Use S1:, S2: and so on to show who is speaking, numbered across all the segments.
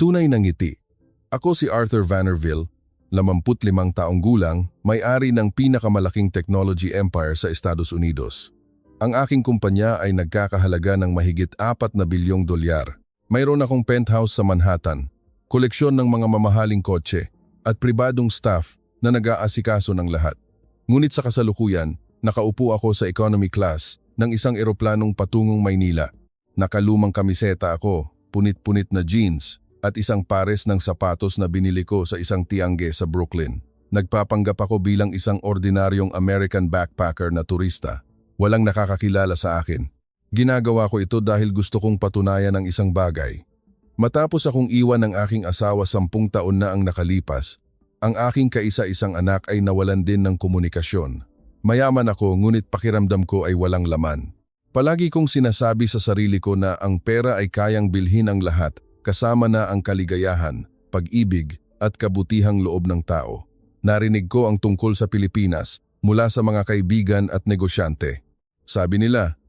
S1: Tunay na ngiti. Ako si Arthur Vanderville, 55 taong gulang, may-ari ng pinakamalaking technology empire sa Estados Unidos. Ang aking kumpanya ay nagkakahalaga ng mahigit 4 na bilyong dolyar. Mayroon akong penthouse sa Manhattan, koleksyon ng mga mamahaling kotse, at pribadong staff na nag-aasikaso ng lahat. Ngunit sa kasalukuyan, nakaupo ako sa economy class ng isang eroplanong patungong Maynila. Nakalumang kamiseta ako, punit-punit na jeans, at isang pares ng sapatos na binili ko sa isang tiangge sa Brooklyn. Nagpapanggap ako bilang isang ordinaryong American backpacker na turista. Walang nakakakilala sa akin. Ginagawa ko ito dahil gusto kong patunayan ang isang bagay. Matapos akong iwan ng aking asawa 10 taon na ang nakalipas, ang aking kaisa-isang anak ay nawalan din ng komunikasyon. Mayaman ako ngunit pakiramdam ko ay walang laman. Palagi kong sinasabi sa sarili ko na ang pera ay kayang bilhin ang lahat, kasama na ang kaligayahan, pag-ibig at kabutihang loob ng tao. Narinig ko ang tungkol sa Pilipinas mula sa mga kaibigan at negosyante. Sabi nila,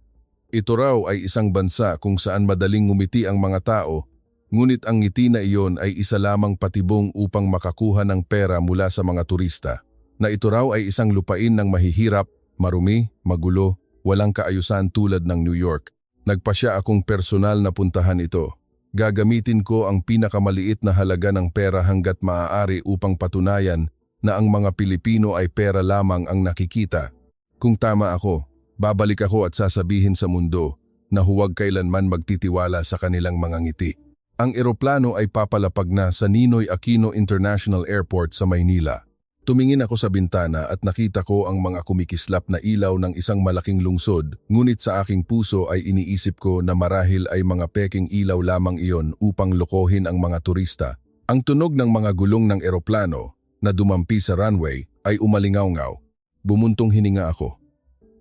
S1: ito raw ay isang bansa kung saan madaling ngumiti ang mga tao, ngunit ang ngiti na iyon ay isa lamang patibong upang makakuha ng pera mula sa mga turista. Na ito raw ay isang lupain ng mahihirap, marumi, magulo, walang kaayusan tulad ng New York. Nagpasya akong personal na puntahan ito. Gagamitin ko ang pinakamaliit na halaga ng pera hanggat maaari upang patunayan na ang mga Pilipino ay pera lamang ang nakikita. Kung tama ako, babalik ako at sasabihin sa mundo na huwag kailanman magtitiwala sa kanilang mga ngiti. Ang eroplano ay papalapag na sa Ninoy Aquino International Airport sa Maynila. Tumingin ako sa bintana at nakita ko ang mga kumikislap na ilaw ng isang malaking lungsod, ngunit sa aking puso ay iniisip ko na marahil ay mga peking ilaw lamang iyon upang lokohin ang mga turista. Ang tunog ng mga gulong ng eroplano na dumampi sa runway ay umalingaw-ngaw. Bumuntong hininga ako.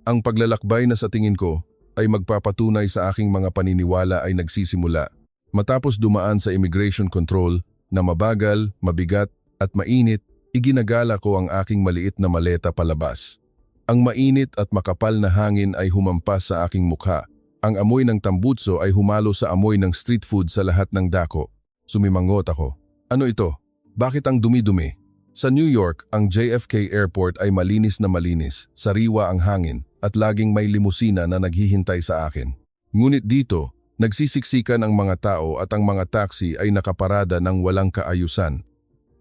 S1: Ang paglalakbay na sa tingin ko ay magpapatunay sa aking mga paniniwala ay nagsisimula. Matapos dumaan sa immigration control na mabagal, mabigat at mainit, iginagala ko ang aking maliit na maleta palabas. Ang mainit at makapal na hangin ay humampas sa aking mukha. Ang amoy ng tambutso ay humalo sa amoy ng street food sa lahat ng dako. Sumimangot ako. Ano ito? Bakit ang dumi-dumi? Sa New York, ang JFK Airport ay malinis na malinis, sariwa ang hangin, at laging may limusina na naghihintay sa akin. Ngunit dito, nagsisiksikan ang mga tao at ang mga taxi ay nakaparada ng walang kaayusan.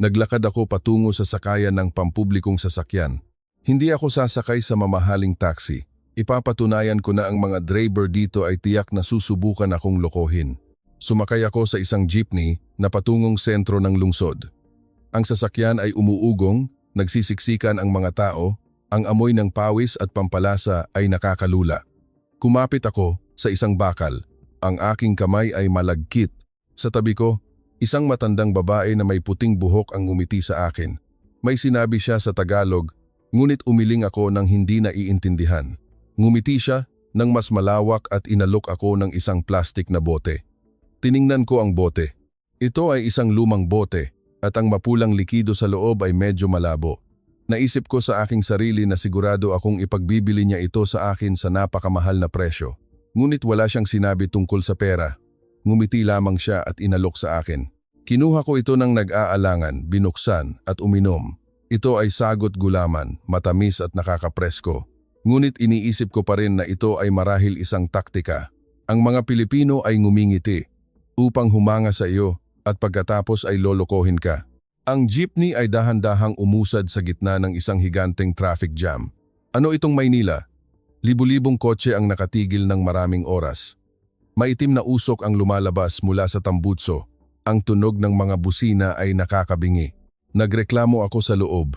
S1: Naglakad ako patungo sa sakayan ng pampublikong sasakyan. Hindi ako sasakay sa mamahaling taxi. Ipapatunayan ko na ang mga driver dito ay tiyak na susubukan akong lokohin. Sumakay ako sa isang jeepney na patungong sentro ng lungsod. Ang sasakyan ay umuugong, nagsisiksikan ang mga tao, ang amoy ng pawis at pampalasa ay nakakalula. Kumapit ako sa isang bakal. Ang aking kamay ay malagkit. Sa tabi ko, isang matandang babae na may puting buhok ang ngumiti sa akin. May sinabi siya sa Tagalog, ngunit umiling ako ng hindi naiintindihan. Ngumiti siya ng mas malawak at inalok ako ng isang plastik na bote. Tiningnan ko ang bote. Ito ay isang lumang bote at ang mapulang likido sa loob ay medyo malabo. Naisip ko sa aking sarili na sigurado akong ipagbibili niya ito sa akin sa napakamahal na presyo. Ngunit wala siyang sinabi tungkol sa pera. Ngumiti lamang siya at inalok sa akin. Kinuha ko ito ng nag-aalangan, binuksan at uminom. Ito ay sagot gulaman, matamis at nakakapresko. Ngunit iniisip ko pa rin na ito ay marahil isang taktika. Ang mga Pilipino ay ngumingiti upang humanga sa iyo at pagkatapos ay lolokohin ka. Ang jeepney ay dahan-dahang umusad sa gitna ng isang higanteng traffic jam. Ano itong Maynila? Libu-libong kotse ang nakatigil ng maraming oras. Maitim na usok ang lumalabas mula sa tambutso. Ang tunog ng mga busina ay nakakabingi. Nagreklamo ako sa loob.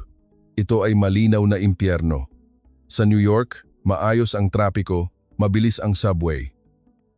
S1: Ito ay malinaw na impyerno. Sa New York, maayos ang trapiko, mabilis ang subway.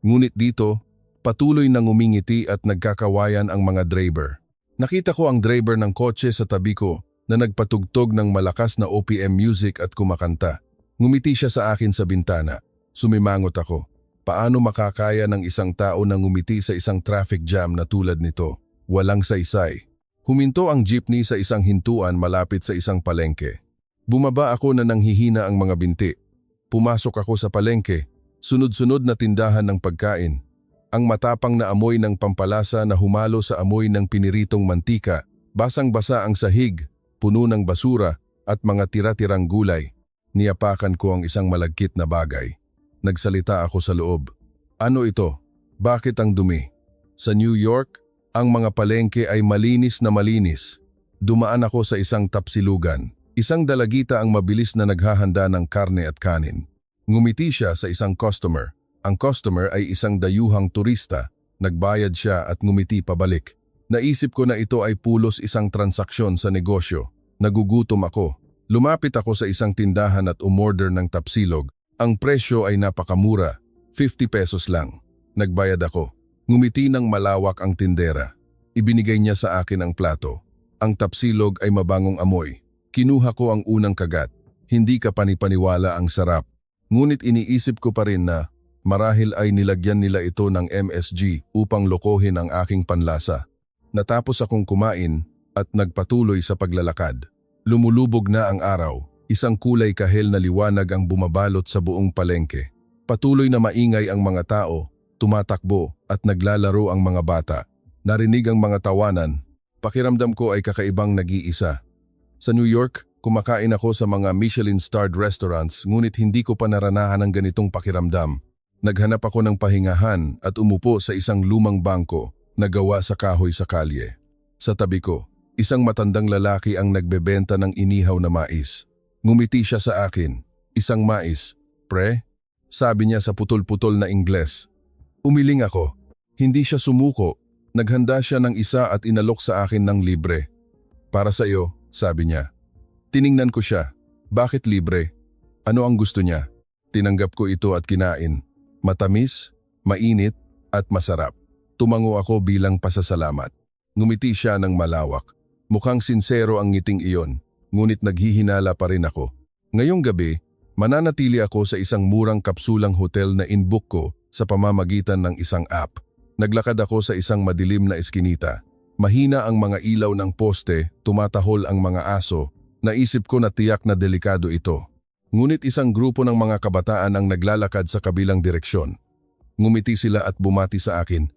S1: Ngunit dito, patuloy na ngumingiti at nagkakawayan ang mga driver. Nakita ko ang driver ng kotse sa tabi ko na nagpatugtog ng malakas na OPM music at kumakanta. Ngumiti siya sa akin sa bintana. Sumimangot ako. Paano makakaya ng isang tao na ngumiti sa isang traffic jam na tulad nito? Walang saysay. Huminto ang jeepney sa isang hintuan malapit sa isang palengke. Bumaba ako na nanghihina ang mga binti. Pumasok ako sa palengke, sunod-sunod na tindahan ng pagkain. Ang matapang na amoy ng pampalasa na humalo sa amoy ng piniritong mantika, basang-basa ang sahig, puno ng basura at mga tira-tirang gulay. Niyapakan ko ang isang malagkit na bagay. Nagsalita ako sa loob. Ano ito? Bakit ang dumi? Sa New York, ang mga palengke ay malinis na malinis. Dumaan ako sa isang tapsilugan. Isang dalagita ang mabilis na naghahanda ng karne at kanin. Ngumiti siya sa isang customer. Ang customer ay isang dayuhang turista. Nagbayad siya at ngumiti pabalik. Naisip ko na ito ay pulos isang transaksyon sa negosyo. Nagugutom ako. Lumapit ako sa isang tindahan at umorder ng tapsilog. Ang presyo ay napakamura, 50 pesos lang. Nagbayad ako. Ngumiti ng malawak ang tindera. Ibinigay niya sa akin ang plato. Ang tapsilog ay mabangong amoy. Kinuha ko ang unang kagat. Hindi ka panipaniwala ang sarap. Ngunit iniisip ko pa rin na marahil ay nilagyan nila ito ng MSG upang lokohin ang aking panlasa. Natapos akong kumain at nagpatuloy sa paglalakad. Lumulubog na ang araw. Isang kulay kahel na liwanag ang bumabalot sa buong palengke. Patuloy na maingay ang mga tao, tumatakbo at naglalaro ang mga bata. Narinig ang mga tawanan. Pakiramdam ko ay kakaibang nag-iisa. Sa New York, kumakain ako sa mga Michelin-starred restaurants ngunit hindi ko pa naranahan ang ganitong pakiramdam. Naghanap ako ng pahingahan at umupo sa isang lumang bangko na gawa sa kahoy sa kalye. Sa tabi ko, isang matandang lalaki ang nagbebenta ng inihaw na mais. Ngumiti siya sa akin. Isang mais, pre? Sabi niya sa putol-putol na Ingles. Umiling ako. Hindi siya sumuko. Naghanda siya ng isa at inalok sa akin ng libre. Para sa iyo, sabi niya. Tiningnan ko siya. Bakit libre? Ano ang gusto niya? Tinanggap ko ito at kinain. Matamis, mainit, at masarap. Tumango ako bilang pasasalamat. Ngumiti siya ng malawak. Mukhang sinsero ang ngiting iyon, ngunit naghihinala pa rin ako. Ngayong gabi, mananatili ako sa isang murang kapsulang hotel na inbook ko sa pamamagitan ng isang app. Naglakad ako sa isang madilim na eskinita. Mahina ang mga ilaw ng poste, tumatahol ang mga aso. Naisip ko na tiyak na delikado ito. Ngunit isang grupo ng mga kabataan ang naglalakad sa kabilang direksyon. Ngumiti sila at bumati sa akin.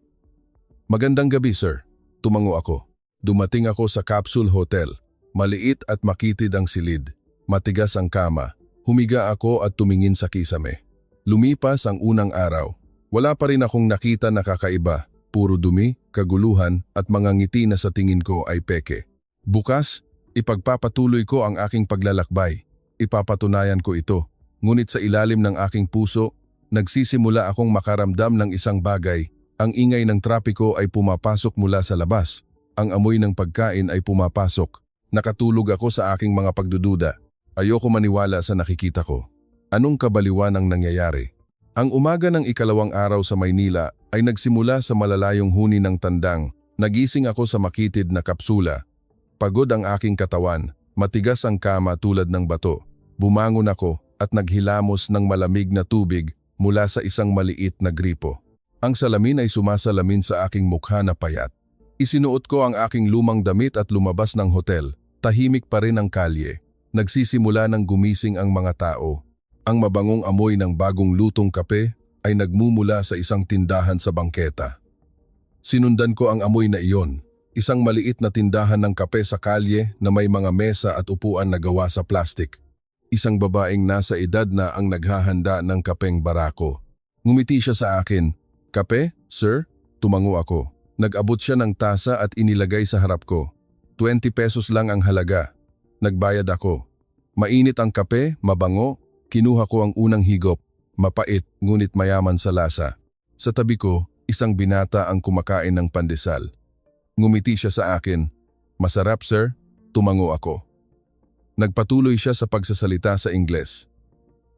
S1: Magandang gabi, sir. Tumango ako. Dumating ako sa Capsule Hotel. Maliit at makitid ang silid. Matigas ang kama. Humiga ako at tumingin sa kisame. Lumipas ang unang araw. Wala pa rin akong nakita na kakaiba. Puro dumi, kaguluhan at mga ngiti na sa tingin ko ay peke. Bukas, ipagpapatuloy ko ang aking paglalakbay. Ipapatunayan ko ito. Ngunit sa ilalim ng aking puso, nagsisimula akong makaramdam ng isang bagay. Ang ingay ng trapiko ay pumapasok mula sa labas. Ang amoy ng pagkain ay pumapasok. Nakatulog ako sa aking mga pagdududa. Ayoko maniwala sa nakikita ko. Anong kabaliwan ang nangyayari? Ang umaga ng ikalawang araw sa Maynila ay nagsimula sa malalayong huni ng tandang. Nagising ako sa makitid na kapsula. Pagod ang aking katawan. Matigas ang kama tulad ng bato. Bumangon ako at naghilamos ng malamig na tubig mula sa isang maliit na gripo. Ang salamin ay sumasalamin sa aking mukha na payat. Isinuot ko ang aking lumang damit at lumabas ng hotel. Tahimik pa rin ang kalye. Nagsisimula ng gumising ang mga tao. Ang mabangong amoy ng bagong lutong kape ay nagmumula sa isang tindahan sa bangketa. Sinundan ko ang amoy na iyon. Isang maliit na tindahan ng kape sa kalye na may mga mesa at upuan na gawa sa plastik. Isang babaeng nasa edad na ang naghahanda ng kapeng barako. Ngumiti siya sa akin. Kape, sir? Tumango ako. Nag-abot siya ng tasa at inilagay sa harap ko. 20 pesos lang ang halaga. Nagbayad ako. Mainit ang kape, mabango. Kinuha ko ang unang higop. Mapait, ngunit mayaman sa lasa. Sa tabi ko, isang binata ang kumakain ng pandesal. Ngumiti siya sa akin. Masarap, sir? Tumango ako. Nagpatuloy siya sa pagsasalita sa Ingles.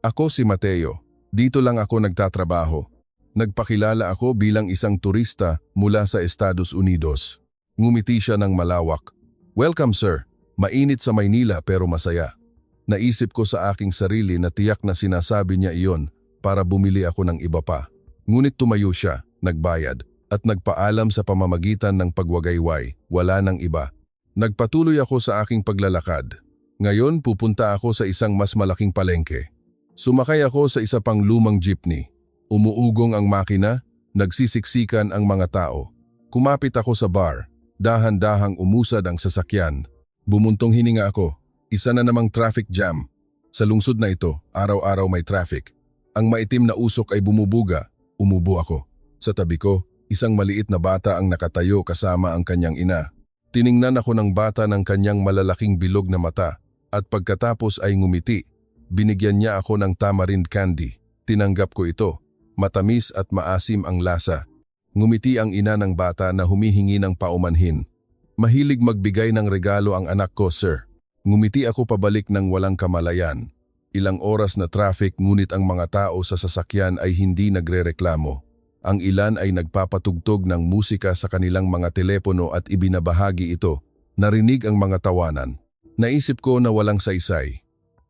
S1: Ako si Mateo. Dito lang ako nagtatrabaho. Nagpakilala ako bilang isang turista mula sa Estados Unidos. Ngumiti siya ng malawak. Welcome, sir. Mainit sa Maynila pero masaya. Naisip ko sa aking sarili na tiyak na sinasabi niya iyon para bumili ako ng iba pa. Ngunit tumayo siya, nagbayad, at nagpaalam sa pamamagitan ng pagwagayway. Wala nang iba. Nagpatuloy ako sa aking paglalakad. Ngayon pupunta ako sa isang mas malaking palengke. Sumakay ako sa isa pang lumang jeepney. Umuugong ang makina, Nagsisiksikan ang mga tao. Kumapit ako sa bar. Dahan-dahang umusad ang sasakyan. Bumuntong hininga ako. Isa na namang traffic jam. Sa lungsod na ito, araw-araw may traffic. Ang maitim na usok ay bumubuga. Umubo ako. Sa tabi ko, isang maliit na bata ang nakatayo kasama ang kanyang ina. Tiningnan ako ng bata ng kanyang malalaking bilog na mata at pagkatapos ay ngumiti. Binigyan niya ako ng tamarind candy. Tinanggap ko ito. Matamis at maasim ang lasa. Ngumiti ang ina ng bata na humihingi ng paumanhin. Mahilig magbigay ng regalo ang anak ko, sir. Ngumiti ako pabalik ng walang kamalayan. Ilang oras na traffic ngunit ang mga tao sa sasakyan ay hindi nagrereklamo. Ang ilan ay nagpapatugtog ng musika sa kanilang mga telepono at ibinabahagi ito. Narinig ang mga tawanan. Naisip ko na walang saysay.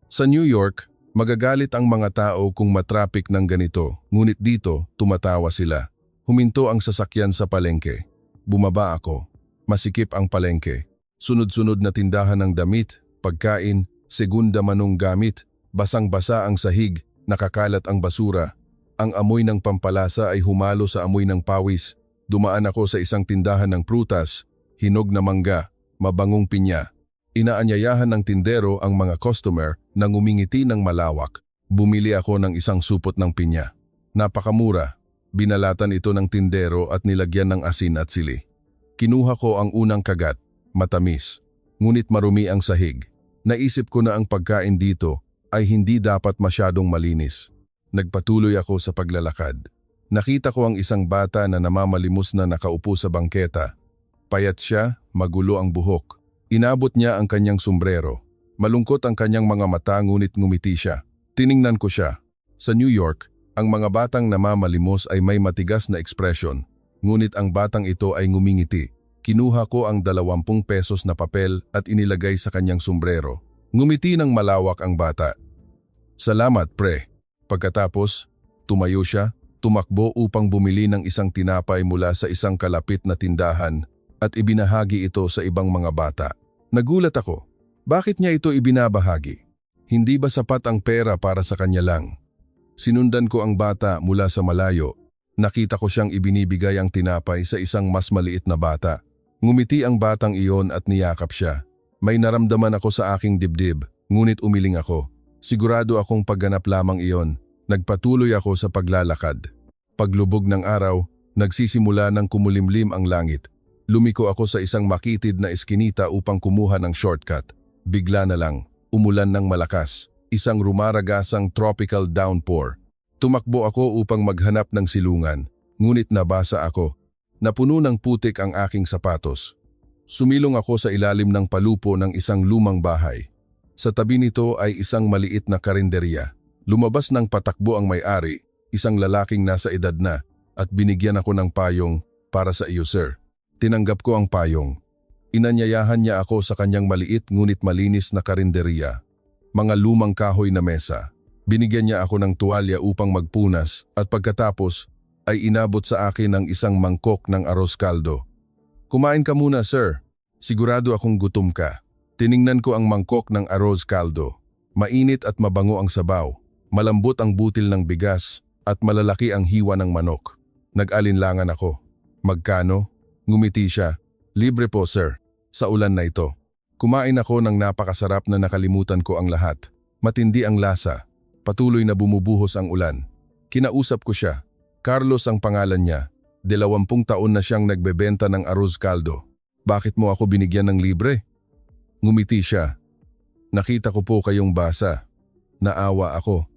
S1: Sa New York, magagalit ang mga tao kung matraffic ng ganito, ngunit dito tumatawa sila. Huminto ang sasakyan sa palengke. Bumaba ako. Masikip ang palengke. Sunod-sunod na tindahan ng damit, pagkain, segunda manong gamit, basang-basa ang sahig, nakakalat ang basura. Ang amoy ng pampalasa ay humalo sa amoy ng pawis. Dumaan ako sa isang tindahan ng prutas, hinog na mangga, mabangong pinya. Inaanyayahan ng tindero ang mga customer na ngumingiti ng malawak. Bumili ako ng isang supot ng pinya. Napakamura. Binalatan ito ng tindero at nilagyan ng asin at sili. Kinuha ko ang unang kagat, matamis. Ngunit marumi ang sahig. Naisip ko na ang pagkain dito ay hindi dapat masyadong malinis. Nagpatuloy ako sa paglalakad. Nakita ko ang isang bata na namamalimos na nakaupo sa bangketa. Payat siya, magulo ang buhok. Inabot niya ang kanyang sombrero. Malungkot ang kanyang mga mata ngunit ngumiti siya. Tiningnan ko siya. Sa New York, ang mga batang namamalimos ay may matigas na ekspresyon, ngunit ang batang ito ay ngumingiti. Kinuha ko ang 20 pesos na papel at inilagay sa kanyang sombrero. Ngumiti ng malawak ang bata. Salamat, pre. Pagkatapos, tumayo siya, tumakbo upang bumili ng isang tinapay mula sa isang kalapit na tindahan at ibinahagi ito sa ibang mga bata. Nagulat ako. Bakit niya ito ibinabahagi? Hindi ba sapat ang pera para sa kanya lang? Sinundan ko ang bata mula sa malayo. Nakita ko siyang ibinibigay ang tinapay sa isang mas maliit na bata. Ngumiti ang batang iyon at niyakap siya. May naramdaman ako sa aking dibdib, ngunit umiling ako. Sigurado akong pagganap lamang iyon. Nagpatuloy ako sa paglalakad. Paglubog ng araw, nagsisimula ng kumulimlim ang langit. Lumiko ako sa isang makitid na eskinita upang kumuha ng shortcut. Bigla na lang, umulan ng malakas. Isang rumaragasang tropical downpour. Tumakbo ako upang maghanap ng silungan, ngunit nabasa ako. Napuno ng putik ang aking sapatos. Sumilong ako sa ilalim ng palupo ng isang lumang bahay. Sa tabi nito ay isang maliit na karinderya. Lumabas ng patakbo ang may-ari, isang lalaking nasa edad na, at binigyan ako ng payong, para sa iyo, sir. Tinanggap ko ang payong. Inanyayahan niya ako sa kanyang maliit ngunit malinis na karinderya. Mga lumang kahoy na mesa. Binigyan niya ako ng tuwalya upang magpunas at pagkatapos ay inabot sa akin ang isang mangkok ng arroz caldo. Kumain ka muna, sir. Sigurado akong gutom ka. Tiningnan ko ang mangkok ng arroz caldo. Mainit at mabango ang sabaw. Malambot ang butil ng bigas at malalaki ang hiwa ng manok. Nag-alinlangan ako. Magkano? Ngumiti siya. Libre po, sir. Sa ulan na ito. Kumain ako ng napakasarap na nakalimutan ko ang lahat. Matindi ang lasa. Patuloy na bumubuhos ang ulan. Kinausap ko siya. Carlos ang pangalan niya. 20 taon na siyang nagbebenta ng arroz caldo. Bakit mo ako binigyan ng libre? Ngumiti siya. Nakita ko po kayong basa. Naawa ako.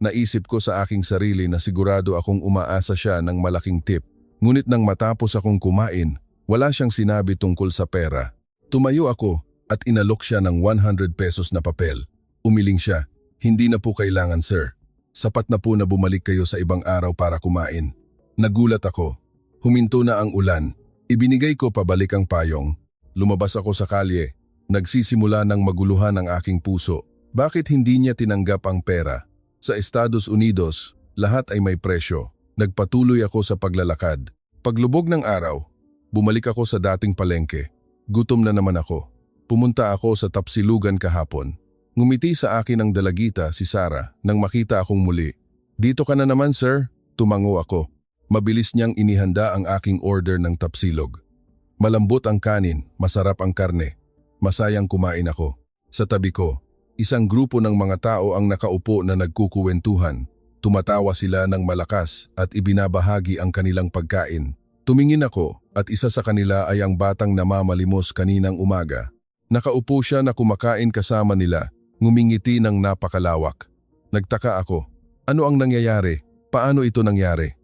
S1: Naisip ko sa aking sarili na sigurado akong umaasa siya ng malaking tip. Ngunit nang matapos akong kumain, wala siyang sinabi tungkol sa pera. Tumayo ako at inalok siya ng 100 pesos na papel. Umiling siya. Hindi na po kailangan, sir. Sapat na po na bumalik kayo sa ibang araw para kumain. Nagulat ako. Huminto na ang ulan. Ibinigay ko pabalik ang payong. Lumabas ako sa kalye. Nagsisimula ng maguluhan ang aking puso. Bakit hindi niya tinanggap ang pera? Sa Estados Unidos, lahat ay may presyo. Nagpatuloy ako sa paglalakad. Paglubog ng araw, bumalik ako sa dating palengke. Gutom na naman ako. Pumunta ako sa Tapsilugan kahapon. Ngumiti sa akin ang dalagita, si Sarah, nang makita akong muli. Dito ka na naman, sir. Tumango ako. Mabilis niyang inihanda ang aking order ng tapsilog. Malambot ang kanin, masarap ang karne. Masayang kumain ako. Sa tabi ko, isang grupo ng mga tao ang nakaupo na nagkukuwentuhan. Tumatawa sila ng malakas at ibinabahagi ang kanilang pagkain. Tumingin ako at isa sa kanila ay ang batang namamalimos kaninang umaga. Nakaupo siya na kumakain kasama nila, ngumingiti ng napakalawak. Nagtaka ako. Ano ang nangyayari? Paano ito nangyari?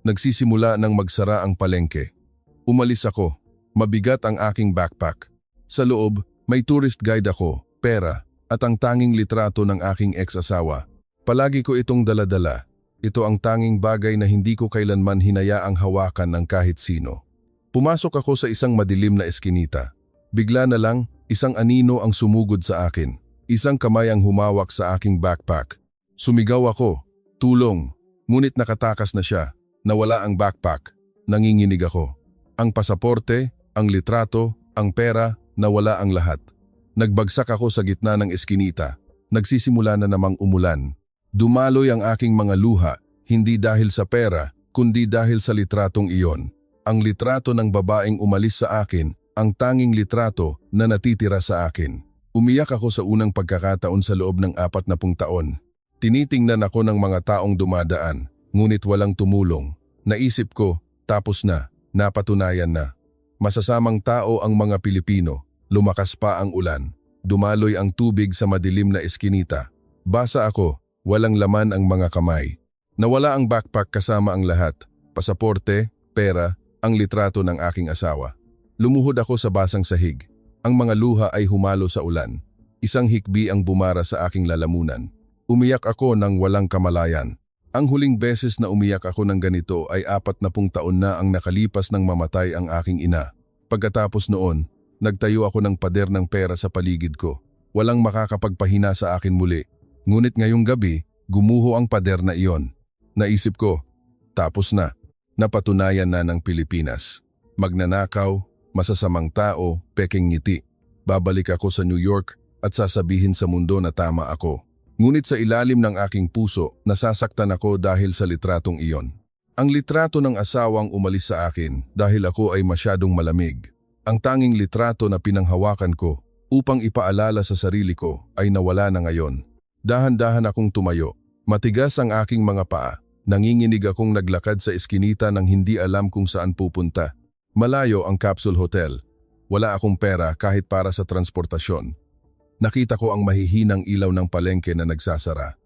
S1: Nagsisimula ng magsara ang palengke. Umalis ako. Mabigat ang aking backpack. Sa loob, may tourist guide ako, pera, at ang tanging litrato ng aking ex-asawa. Palagi ko itong daladala. Ito ang tanging bagay na hindi ko kailanman hinayaang hawakan ng kahit sino. Pumasok ako sa isang madilim na eskinita. Bigla na lang, isang anino ang sumugod sa akin. Isang kamay ang humawak sa aking backpack. Sumigaw ako, tulong, ngunit nakatakas na siya. Nawala ang backpack. Nanginginig ako. Ang pasaporte, ang litrato, ang pera, nawala ang lahat. Nagbagsak ako sa gitna ng eskinita. Nagsisimula na namang umulan. Dumaloy ang aking mga luha, hindi dahil sa pera, kundi dahil sa litratong iyon. Ang litrato ng babaeng umalis sa akin, ang tanging litrato na natitira sa akin. Umiyak ako sa unang pagkakataon sa loob ng 40 taon. Tinitingnan ako ng mga taong dumadaan. Ngunit walang tumulong. Naisip ko, tapos na, napatunayan na. Masasamang tao ang mga Pilipino. Lumakas pa ang ulan. Dumaloy ang tubig sa madilim na eskinita. Basa ako, walang laman ang mga kamay. Nawala ang backpack kasama ang lahat. Pasaporte, pera, ang litrato ng aking asawa. Lumuhod ako sa basang sahig. Ang mga luha ay humalo sa ulan. Isang hikbi ang bumara sa aking lalamunan. Umiyak ako ng walang kamalayan. Ang huling beses na umiyak ako ng ganito ay 40 taon na ang nakalipas nang mamatay ang aking ina. Pagkatapos noon, nagtayo ako ng pader ng pera sa paligid ko. Walang makakapagpahina sa akin muli. Ngunit ngayong gabi, gumuho ang pader na iyon. Naisip ko, tapos na. Napatunayan na ng Pilipinas. Magnanakaw, masasamang tao, peking ngiti. Babalik ako sa New York at sasabihin sa mundo na tama ako. Ngunit sa ilalim ng aking puso, nasasaktan ako dahil sa litratong iyon. Ang litrato ng asawang umalis sa akin dahil ako ay masyadong malamig. Ang tanging litrato na pinanghawakan ko upang ipaalala sa sarili ko ay nawala na ngayon. Dahan-dahan akong tumayo. Matigas ang aking mga paa. Nanginginig akong naglakad sa eskinita nang hindi alam kung saan pupunta. Malayo ang Capsule Hotel. Wala akong pera kahit para sa transportasyon. Nakita ko ang mahihinang ilaw ng palengke na nagsasara.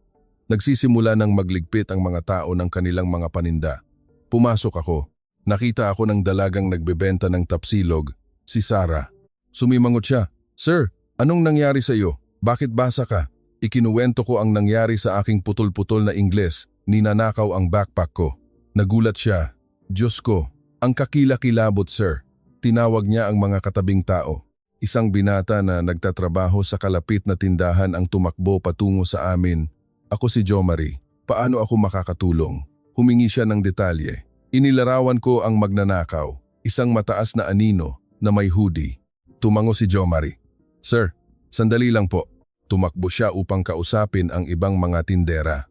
S1: Nagsisimula ng magligpit ang mga tao ng kanilang mga paninda. Pumasok ako. Nakita ako ng dalagang nagbebenta ng tapsilog, si Sarah. Sumimangot siya, "Sir, anong nangyari sa iyo? Bakit basa ka?" Ikinuwento ko ang nangyari sa aking putol-putol na Ingles, ninanakaw ang backpack ko. Nagulat siya, "Diyos ko, ang kakilakilabot sir." Tinawag niya ang mga katabing tao. Isang binata na nagtatrabaho sa kalapit na tindahan ang tumakbo patungo sa amin. Ako si Jomari. Paano ako makakatulong? Humingi siya ng detalye. Inilarawan ko ang magnanakaw, isang mataas na anino na may hoodie. Tumango si Jomari. "Sir, sandali lang po." Tumakbo siya upang kausapin ang ibang mga tindera.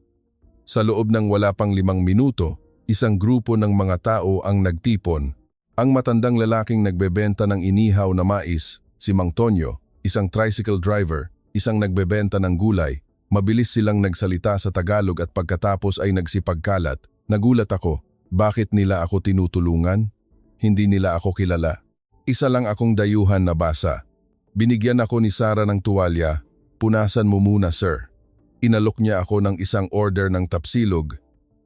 S1: Sa loob ng wala pang 5 minuto, isang grupo ng mga tao ang nagtipon. Ang matandang lalaking nagbebenta ng inihaw na mais, si Mang Tonyo, isang tricycle driver, isang nagbebenta ng gulay. Mabilis silang nagsalita sa Tagalog at pagkatapos ay nagsipagkalat. Nagulat ako, bakit nila ako tinutulungan? Hindi nila ako kilala. Isa lang akong dayuhan na basa. Binigyan ako ni Sarah ng tuwalya. "Punasan mo muna, sir." Inalok niya ako ng isang order ng tapsilog.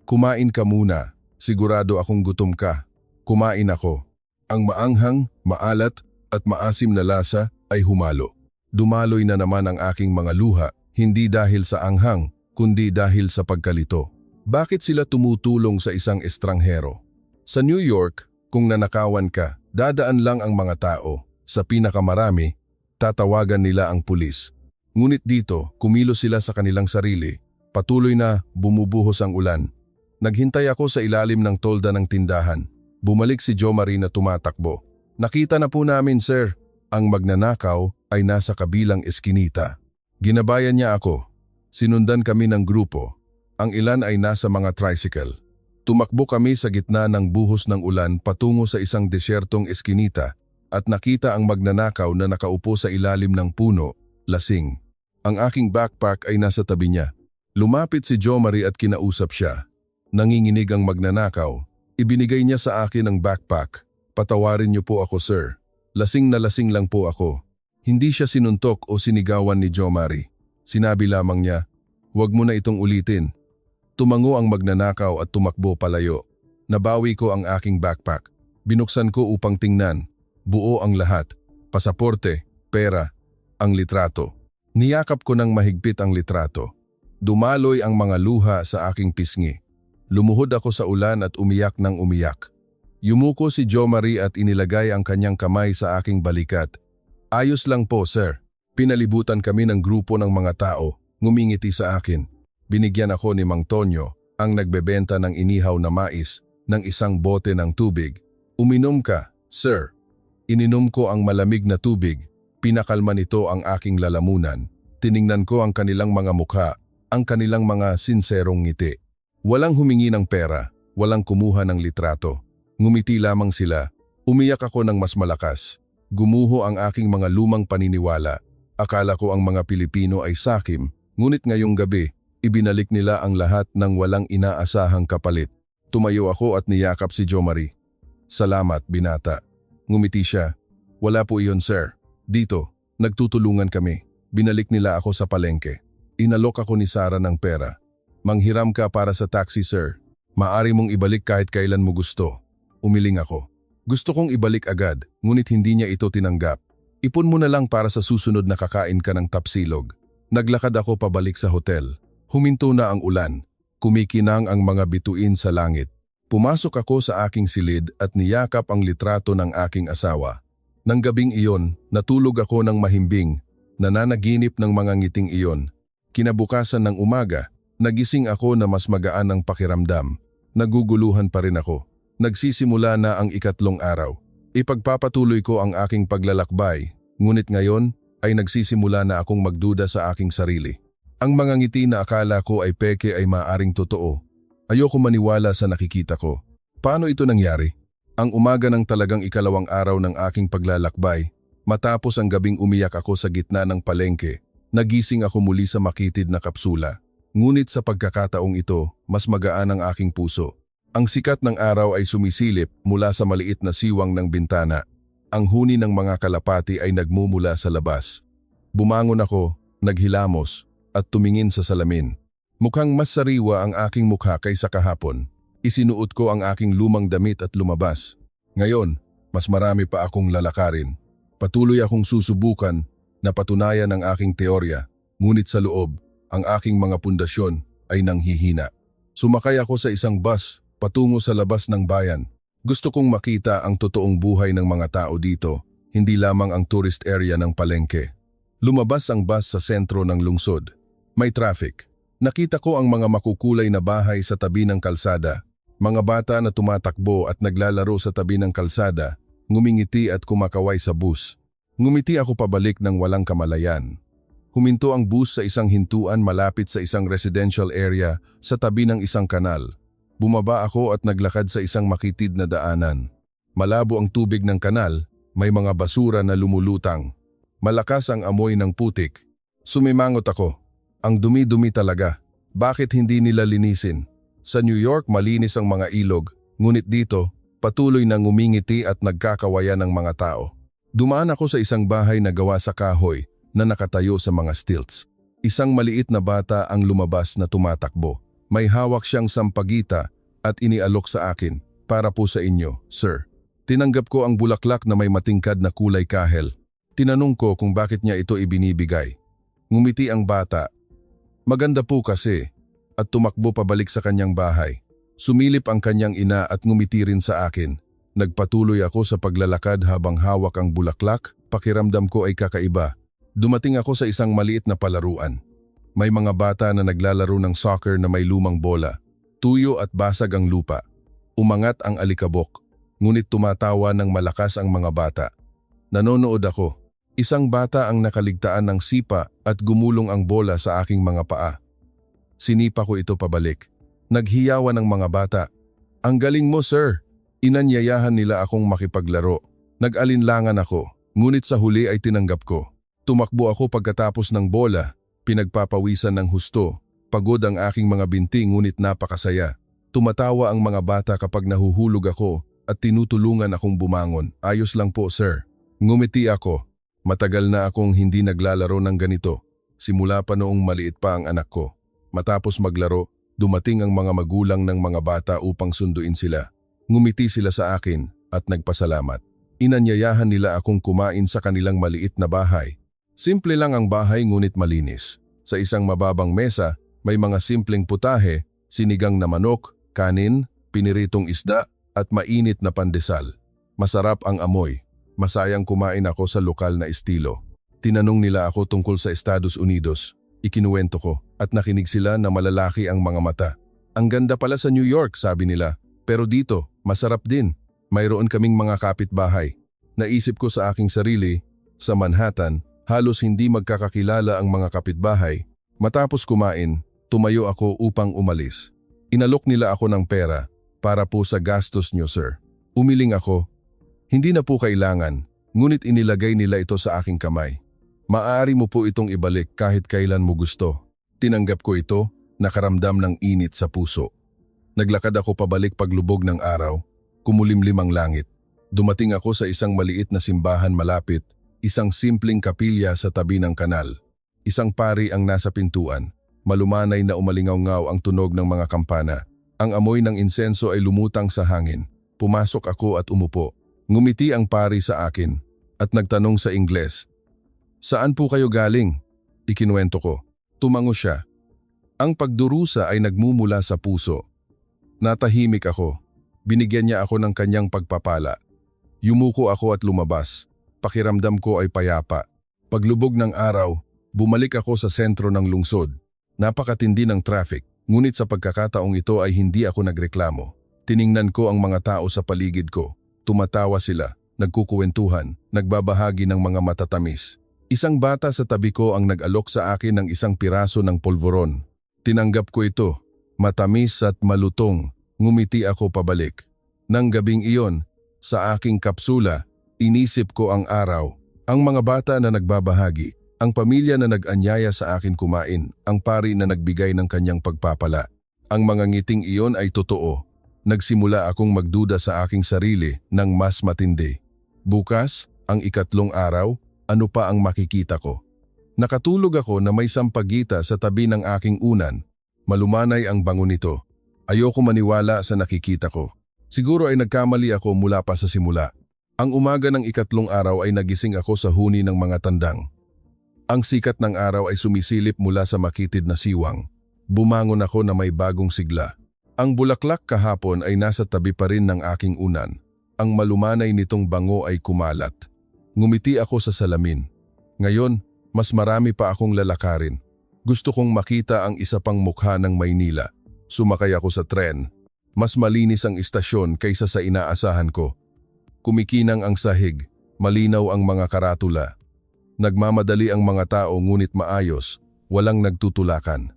S1: "Kumain ka muna. Sigurado akong gutom ka." Kumain ako. Ang maanghang, maalat at maasim na lasa ay humalo. Dumaloy na naman ang aking mga luha, hindi dahil sa anghang, kundi dahil sa pagkalito. Bakit sila tumutulong sa isang estranghero? Sa New York, kung nanakawan ka, dadaan lang ang mga tao. Sa pinakamarami, tatawagan nila ang pulis. Ngunit dito, kumilos sila sa kanilang sarili. Patuloy na bumubuhos ang ulan. Naghintay ako sa ilalim ng tolda ng tindahan. Bumalik si Jomari na tumatakbo. "Nakita na po namin, sir. Ang magnanakaw ay nasa kabilang eskinita." Ginabayan niya ako. Sinundan kami ng grupo. Ang ilan ay nasa mga tricycle. Tumakbo kami sa gitna ng buhos ng ulan patungo sa isang desyertong eskinita at nakita ang magnanakaw na nakaupo sa ilalim ng puno, lasing. Ang aking backpack ay nasa tabi niya. Lumapit si Jomari at kinausap siya. Nanginginig ang magnanakaw. Ibinigay niya sa akin ang backpack. Patawarin niyo po ako, sir. Lasing na lasing lang po ako. Hindi siya sinuntok o sinigawan ni Jomari. Sinabi lamang niya, "Huwag mo na itong ulitin." Tumango ang magnanakaw at tumakbo palayo. Nabawi ko ang aking backpack. Binuksan ko upang tingnan. Buo ang lahat. Pasaporte, pera, ang litrato. Niyakap ko ng mahigpit ang litrato. Dumaloy ang mga luha sa aking pisngi. Lumuhod ako sa ulan at umiyak ng umiyak. Yumuko si Jomari at inilagay ang kanyang kamay sa aking balikat. "Ayos lang po, sir." Pinalibutan kami ng grupo ng mga tao, ngumingiti sa akin. Binigyan ako ni Mang Tonyo, ang nagbebenta ng inihaw na mais, ng isang bote ng tubig. "Uminom ka, sir." Ininom ko ang malamig na tubig. Pinakalma nito ang aking lalamunan. Tiningnan ko ang kanilang mga mukha, ang kanilang mga sinserong ngiti. Walang humingi ng pera, walang kumuha ng litrato. Ngumiti lamang sila. Umiyak ako ng mas malakas. Gumuho ang aking mga lumang paniniwala. Akala ko ang mga Pilipino ay sakim, ngunit ngayong gabi, ibinalik nila ang lahat ng walang inaasahang kapalit. Tumayo ako at niyakap si Jomari. "Salamat, binata." Ngumiti siya. "Wala po iyon, sir. Dito, nagtutulungan kami. Binalik nila ako sa palengke. Inalok ako ni Sarah ng pera. "Manghiram ka para sa taxi, sir. Maari mong ibalik kahit kailan mo gusto." Umiling ako. Gusto kong ibalik agad, ngunit hindi niya ito tinanggap. "Ipon mo na lang para sa susunod na kakain ka ng tapsilog." Naglakad ako pabalik sa hotel. Huminto na ang ulan. Kumikinang ang mga bituin sa langit. Pumasok ako sa aking silid at niyakap ang litrato ng aking asawa. Nang gabing iyon, natulog ako ng mahimbing, nananaginip ng mga ngiting iyon. Kinabukasan ng umaga, nagising ako na mas magaan ang pakiramdam. Naguguluhan pa rin ako. Nagsisimula na ang ikatlong araw. Ipagpapatuloy ko ang aking paglalakbay, ngunit ngayon ay nagsisimula na akong magduda sa aking sarili. Ang mga ngiti na akala ko ay peke ay maaring totoo. Ayoko maniwala sa nakikita ko. Paano ito nangyari? Ang umaga ng talagang ikalawang araw ng aking paglalakbay, matapos ang gabing umiyak ako sa gitna ng palengke, nagising ako muli sa makitid na kapsula. Ngunit sa pagkakataong ito, mas magaan ang aking puso. Ang sikat ng araw ay sumisilip mula sa maliit na siwang ng bintana. Ang huni ng mga kalapati ay nagmumula sa labas. Bumangon ako, naghilamos, at tumingin sa salamin. Mukhang mas sariwa ang aking mukha kaysa kahapon. Isinuot ko ang aking lumang damit at lumabas. Ngayon, mas marami pa akong lalakarin. Patuloy akong susubukan na patunayan ang aking teorya, ngunit sa loob, ang aking mga pundasyon ay nanghihina. Sumakay ako sa isang bus patungo sa labas ng bayan. Gusto kong makita ang totoong buhay ng mga tao dito, hindi lamang ang tourist area ng palengke. Lumabas ang bus sa sentro ng lungsod. May traffic. Nakita ko ang mga makukulay na bahay sa tabi ng kalsada. Mga bata na tumatakbo at naglalaro sa tabi ng kalsada, ngumingiti at kumakaway sa bus. Ngumiti ako pabalik ng walang kamalayan. Huminto ang bus sa isang hintuan malapit sa isang residential area sa tabi ng isang kanal. Bumaba ako at naglakad sa isang makitid na daanan. Malabo ang tubig ng kanal, may mga basura na lumulutang. Malakas ang amoy ng putik. Sumimangot ako. Ang dumi-dumi talaga. Bakit hindi nila linisin? Sa New York malinis ang mga ilog, ngunit dito, patuloy na ngumingiti at nagkakawayan ng mga tao. Dumaan ako sa isang bahay na gawa sa kahoy na nakatayo sa mga stilts. Isang maliit na bata ang lumabas na tumatakbo. May hawak siyang sampagita at inialok sa akin. "Para po sa inyo, sir." Tinanggap ko ang bulaklak na may matingkad na kulay kahel. Tinanong ko kung bakit niya ito ibinibigay. Ngumiti ang bata. "Maganda po kasi." At tumakbo pabalik sa kanyang bahay. Sumilip ang kanyang ina at ngumiti rin sa akin. Nagpatuloy ako sa paglalakad habang hawak ang bulaklak, pakiramdam ko ay kakaiba. Dumating ako sa isang maliit na palaruan. May mga bata na naglalaro ng soccer na may lumang bola. Tuyo at basag ang lupa. Umangat ang alikabok, ngunit tumatawa ng malakas ang mga bata. Nanonood ako. Isang bata ang nakaligtaan ng sipa at gumulong ang bola sa aking mga paa. Sinipa ko ito pabalik. Naghiyawan ang mga bata. Ang galing mo, sir. Inanyayahan nila akong makipaglaro. Nag-alinlangan ako, ngunit sa huli ay tinanggap ko. Tumakbo ako pagkatapos ng bola, pinagpapawisan ng husto. Pagod ang aking mga binti ngunit napakasaya. Tumatawa ang mga bata kapag nahuhulog ako at tinutulungan akong bumangon. Ayos lang po, sir. Ngumiti ako. Matagal na akong hindi naglalaro ng ganito. Simula pa noong maliit pa ang anak ko. Matapos maglaro, dumating ang mga magulang ng mga bata upang sunduin sila. Ngumiti sila sa akin at nagpasalamat. Inanyayahan nila akong kumain sa kanilang maliit na bahay. Simple lang ang bahay ngunit malinis. Sa isang mababang mesa, may mga simpleng putahe, sinigang na manok, kanin, piniritong isda at mainit na pandesal. Masarap ang amoy. Masayang kumain ako sa lokal na estilo. Tinanong nila ako tungkol sa Estados Unidos. Ikinuwento ko at nakinig sila na malalaki ang mga mata. Ang ganda pala sa New York, sabi nila. Pero dito, masarap din. Mayroon kaming mga kapitbahay. Naisip ko sa aking sarili, sa Manhattan, halos hindi magkakakilala ang mga kapitbahay. Matapos kumain, tumayo ako upang umalis. Inalok nila ako ng pera para po sa gastos nyo, sir. Umiling ako. Hindi na po kailangan, ngunit inilagay nila ito sa aking kamay. Maaari mo po itong ibalik kahit kailan mo gusto. Tinanggap ko ito, nakaramdam ng init sa puso. Naglakad ako pabalik paglubog ng araw, kumulimlim ang langit. Dumating ako sa isang maliit na simbahan malapit, isang simpleng kapilya sa tabi ng kanal. Isang pari ang nasa pintuan, malumanay na umalingaw-ngaw ang tunog ng mga kampana. Ang amoy ng insenso ay lumutang sa hangin. Pumasok ako at umupo. Ngumiti ang pari sa akin at nagtanong sa Ingles, "Saan po kayo galing?" Ikinuwento ko. Tumango siya. Ang pagdurusa ay nagmumula sa puso. Natahimik ako. Binigyan niya ako ng kanyang pagpapala. Yumuko ako at lumabas. Pakiramdam ko ay payapa. Paglubog ng araw, bumalik ako sa sentro ng lungsod. Napakatindi ng traffic, ngunit sa pagkakataong ito ay hindi ako nagreklamo. Tiningnan ko ang mga tao sa paligid ko. Tumatawa sila, nagkukuwentuhan, nagbabahagi ng mga matatamis. Isang bata sa tabi ko ang nag-alok sa akin ng isang piraso ng polvoron. Tinanggap ko ito, matamis at malutong. Ngumiti ako pabalik. Nang gabing iyon, sa aking kapsula, inisip ko ang araw, ang mga bata na nagbabahagi, ang pamilya na nag-anyaya sa akin kumain, ang pari na nagbigay ng kanyang pagpapala. Ang mga ngiting iyon ay totoo. Nagsimula akong magduda sa aking sarili ng mas matindi. Bukas, ang ikatlong araw, ano pa ang makikita ko? Nakatulog ako na may sampagita sa tabi ng aking unan. Malumanay ang bango nito. Ayoko maniwala sa nakikita ko. Siguro ay nagkamali ako mula pa sa simula. Ang umaga ng ikatlong araw ay nagising ako sa huni ng mga tandang. Ang sikat ng araw ay sumisilip mula sa makitid na siwang. Bumangon ako na may bagong sigla. Ang bulaklak kahapon ay nasa tabi pa rin ng aking unan. Ang malumanay nitong bango ay kumalat. Ngumiti ako sa salamin. Ngayon, mas marami pa akong lalakarin. Gusto kong makita ang isa pang mukha ng Maynila. Sumakay ako sa tren. Mas malinis ang istasyon kaysa sa inaasahan ko. Kumikinang ang sahig, malinaw ang mga karatula. Nagmamadali ang mga tao ngunit maayos, walang nagtutulakan.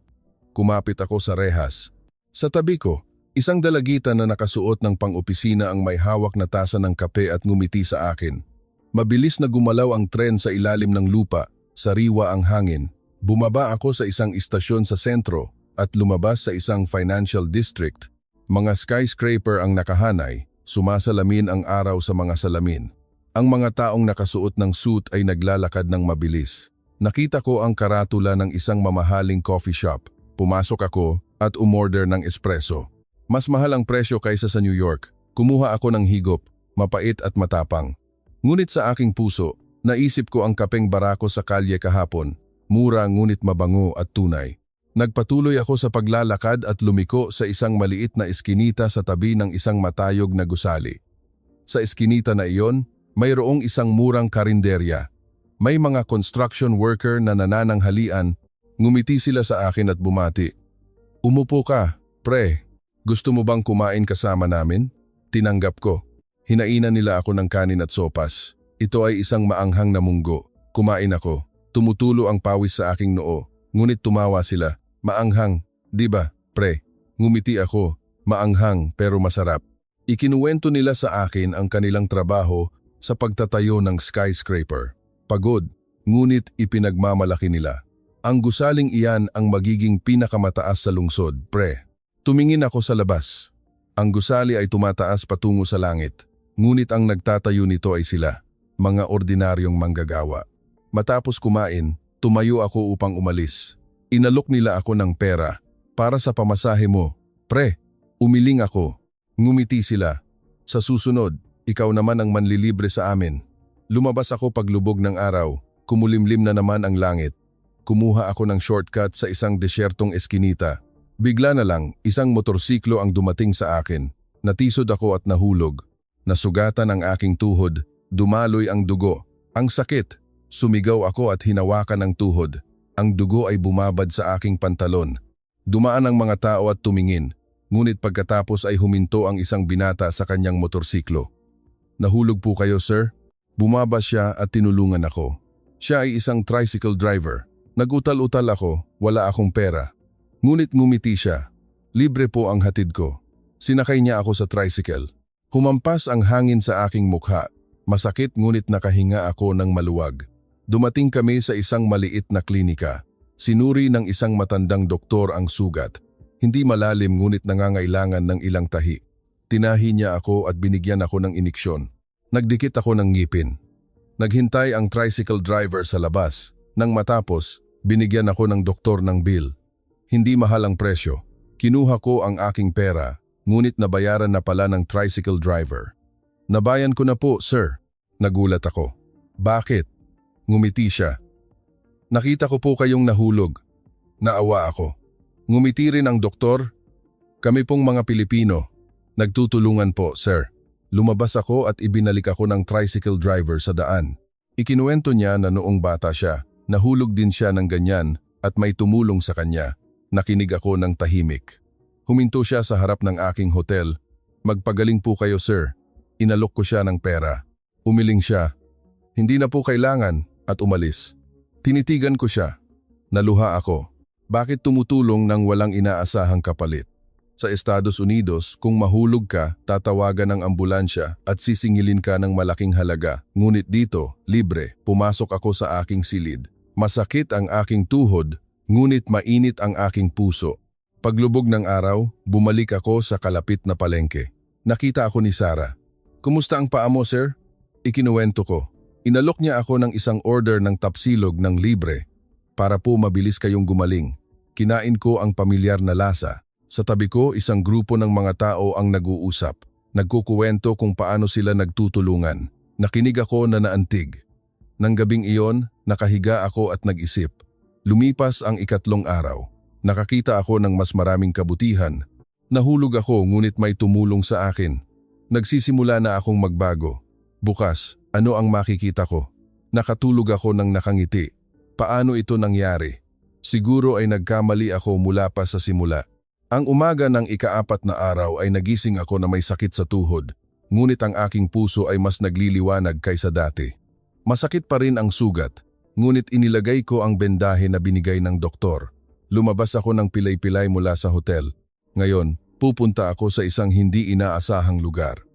S1: Kumapit ako sa rehas. Sa tabi ko, isang dalagita na nakasuot ng pang-opisina ang may hawak na tasa ng kape at ngumiti sa akin. Mabilis na gumalaw ang tren sa ilalim ng lupa, sariwa ang hangin. Bumaba ako sa isang istasyon sa sentro at lumabas sa isang financial district. Mga skyscraper ang nakahanay, sumasalamin ang araw sa mga salamin. Ang mga taong nakasuot ng suit ay naglalakad ng mabilis. Nakita ko ang karatula ng isang mamahaling coffee shop. Pumasok ako at umorder ng espresso. Mas mahal ang presyo kaysa sa New York. Kumuha ako ng higop, mapait at matapang. Ngunit sa aking puso, naisip ko ang kapeng barako sa kalye kahapon. Mura ngunit mabango at tunay. Nagpatuloy ako sa paglalakad at lumiko sa isang maliit na eskinita sa tabi ng isang matayog na gusali. Sa eskinita na iyon, mayroong isang murang karinderya. May mga construction worker na nanananghalian. Ngumiti sila sa akin at bumati. "Umupo ka, pre. Gusto mo bang kumain kasama namin?" Tinanggap ko. Hinainan nila ako ng kanin at sopas. Ito ay isang maanghang na munggo. Kumain ako. Tumutulo ang pawis sa aking noo. Ngunit tumawa sila. "Maanghang, di ba, pre?" Ngumiti ako. maanghang pero masarap. Ikinuwento nila sa akin ang kanilang trabaho sa pagtatayo ng skyscraper. Pagod, ngunit ipinagmamalaki nila. Ang gusaling iyan ang magiging pinakamataas sa lungsod, pre. Tumingin ako sa labas. Ang gusali ay tumataas patungo sa langit. Ngunit ang nagtatayo nito ay sila, mga ordinaryong manggagawa. Matapos kumain, tumayo ako upang umalis. Inalok nila ako ng pera para sa pamasahe mo. Pre, umiling ako. Ngumiti sila. Sa susunod, ikaw naman ang manlilibre sa amin. Lumabas ako paglubog ng araw, kumulimlim na naman ang langit. Kumuha ako ng shortcut sa isang desyertong eskinita. Bigla na lang, isang motorsiklo ang dumating sa akin. Natisod ako at nahulog. Nasugatan ang aking tuhod, dumaloy ang dugo. Ang sakit. Sumigaw ako at hinawakan ang tuhod. Ang dugo ay bumabad sa aking pantalon. Dumaan ang mga tao at tumingin. Ngunit pagkatapos ay huminto ang isang binata sa kanyang motorsiklo. Nahulog po kayo, sir? Bumaba siya at tinulungan ako. Siya ay isang tricycle driver. Nagutal-utal ako, wala akong pera. Ngunit ngumiti siya. Libre po ang hatid ko. Sinakay niya ako sa tricycle. Humampas ang hangin sa aking mukha. Masakit ngunit nakahinga ako ng maluwag. Dumating kami sa isang maliit na klinika. Sinuri ng isang matandang doktor ang sugat. Hindi malalim ngunit nangangailangan ng ilang tahi. Tinahi niya ako at binigyan ako ng iniksyon. Nagdikit ako ng ngipin. Naghintay ang tricycle driver sa labas. Nang matapos, binigyan ako ng doktor ng bill. Hindi mahal ang presyo. Kinuha ko ang aking pera, ngunit nabayaran na pala ng tricycle driver. Nabayan ko na po, sir. Nagulat ako. Bakit? Ngumiti siya. Nakita ko po kayong nahulog. Naawa ako. Ngumiti rin ang doktor. Kami pong mga Pilipino. Nagtutulungan po, sir. Lumabas ako at ibinalik ako ng tricycle driver sa daan. Ikinuwento niya na noong bata siya, nahulog din siya ng ganyan at may tumulong sa kanya. Nakinig ako ng tahimik. Huminto siya sa harap ng aking hotel. Magpagaling po kayo, sir. Inalok ko siya ng pera. Umiling siya. Hindi na po kailangan at umalis. Tinitigan ko siya. Naluha ako. Bakit tumutulong nang walang inaasahang kapalit? Sa Estados Unidos, kung mahulog ka, tatawagan ng ambulansya at sisingilin ka ng malaking halaga. Ngunit dito, libre, pumasok ako sa aking silid. Masakit ang aking tuhod, ngunit mainit ang aking puso. Paglubog ng araw, bumalik ako sa kalapit na palengke. Nakita ako ni Sarah. Kumusta ang paa mo, sir? Ikinuwento ko. Inalok niya ako ng isang order ng tapsilog ng libre. Para po mabilis kayong gumaling. Kinain ko ang pamilyar na lasa. Sa tabi ko, isang grupo ng mga tao ang nag-uusap. Nagkukuwento kung paano sila nagtutulungan. Nakinig ako na naantig. Nang gabing iyon, nakahiga ako at nag-isip. Lumipas ang 3 araw. Nakakita ako ng mas maraming kabutihan. Nahulog ako ngunit may tumulong sa akin. Nagsisimula na akong magbago. Bukas, ano ang makikita ko? Nakatulog ako ng nakangiti. Paano ito nangyari? Siguro ay nagkamali ako mula pa sa simula. Ang umaga ng 4 na araw ay nagising ako na may sakit sa tuhod. Ngunit ang aking puso ay mas nagliliwanag kaysa dati. Masakit pa rin ang sugat. Ngunit inilagay ko ang bendahe na binigay ng doktor. Lumabas ako ng pilay-pilay mula sa hotel. Ngayon, pupunta ako sa isang hindi inaasahang lugar.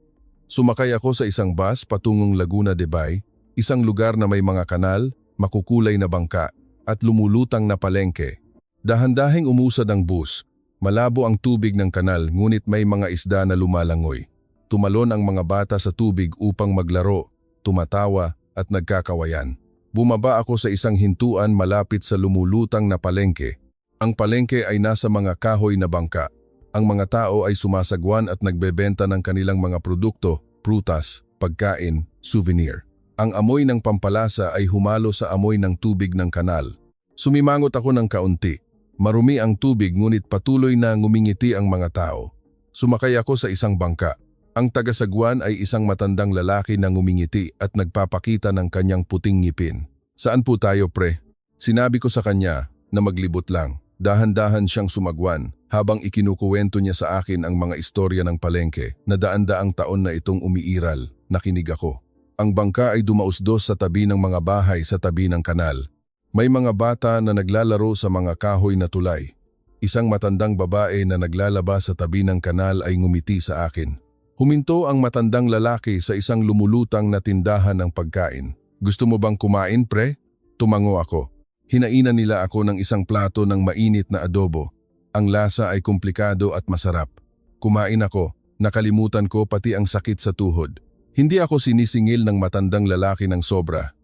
S1: Sumakay ako sa isang bus patungong Laguna de Bay, isang lugar na may mga kanal, makukulay na bangka, at lumulutang na palengke. Dahan-dahing umusad ang bus. Malabo ang tubig ng kanal ngunit may mga isda na lumalangoy. Tumalon ang mga bata sa tubig upang maglaro, tumatawa at nagkakawayan. Bumaba ako sa isang hintuan malapit sa lumulutang na palengke. Ang palengke ay nasa mga kahoy na bangka. Ang mga tao ay sumasagwan at nagbebenta ng kanilang mga produkto, prutas, pagkain, souvenir. Ang amoy ng pampalasa ay humalo sa amoy ng tubig ng kanal. Sumimangot ako ng kaunti. Marumi ang tubig ngunit patuloy na ngumingiti ang mga tao. Sumakay ako sa isang bangka. Ang tagasagwan ay isang matandang lalaki na ngumingiti at nagpapakita ng kanyang puting ngipin. Saan po tayo, pre? Sinabi ko sa kanya na maglibot lang. Dahan-dahan siyang sumagwan habang ikinukuwento niya sa akin ang mga istorya ng palengke na daan-daang taon na itong umiiral. Nakinig ako. Ang bangka ay dumausdos sa tabi ng mga bahay sa tabi ng kanal. May mga bata na naglalaro sa mga kahoy na tulay. Isang matandang babae na naglalaba sa tabi ng kanal ay ngumiti sa akin. Huminto ang matandang lalaki sa isang lumulutang na tindahan ng pagkain. Gusto mo bang kumain, pre? Tumango ako. Hinainan nila ako ng isang plato ng mainit na adobo. Ang lasa ay komplikado at masarap. Kumain ako, nakalimutan ko pati ang sakit sa tuhod. Hindi ako sinisingil ng matandang lalaki ng sobra.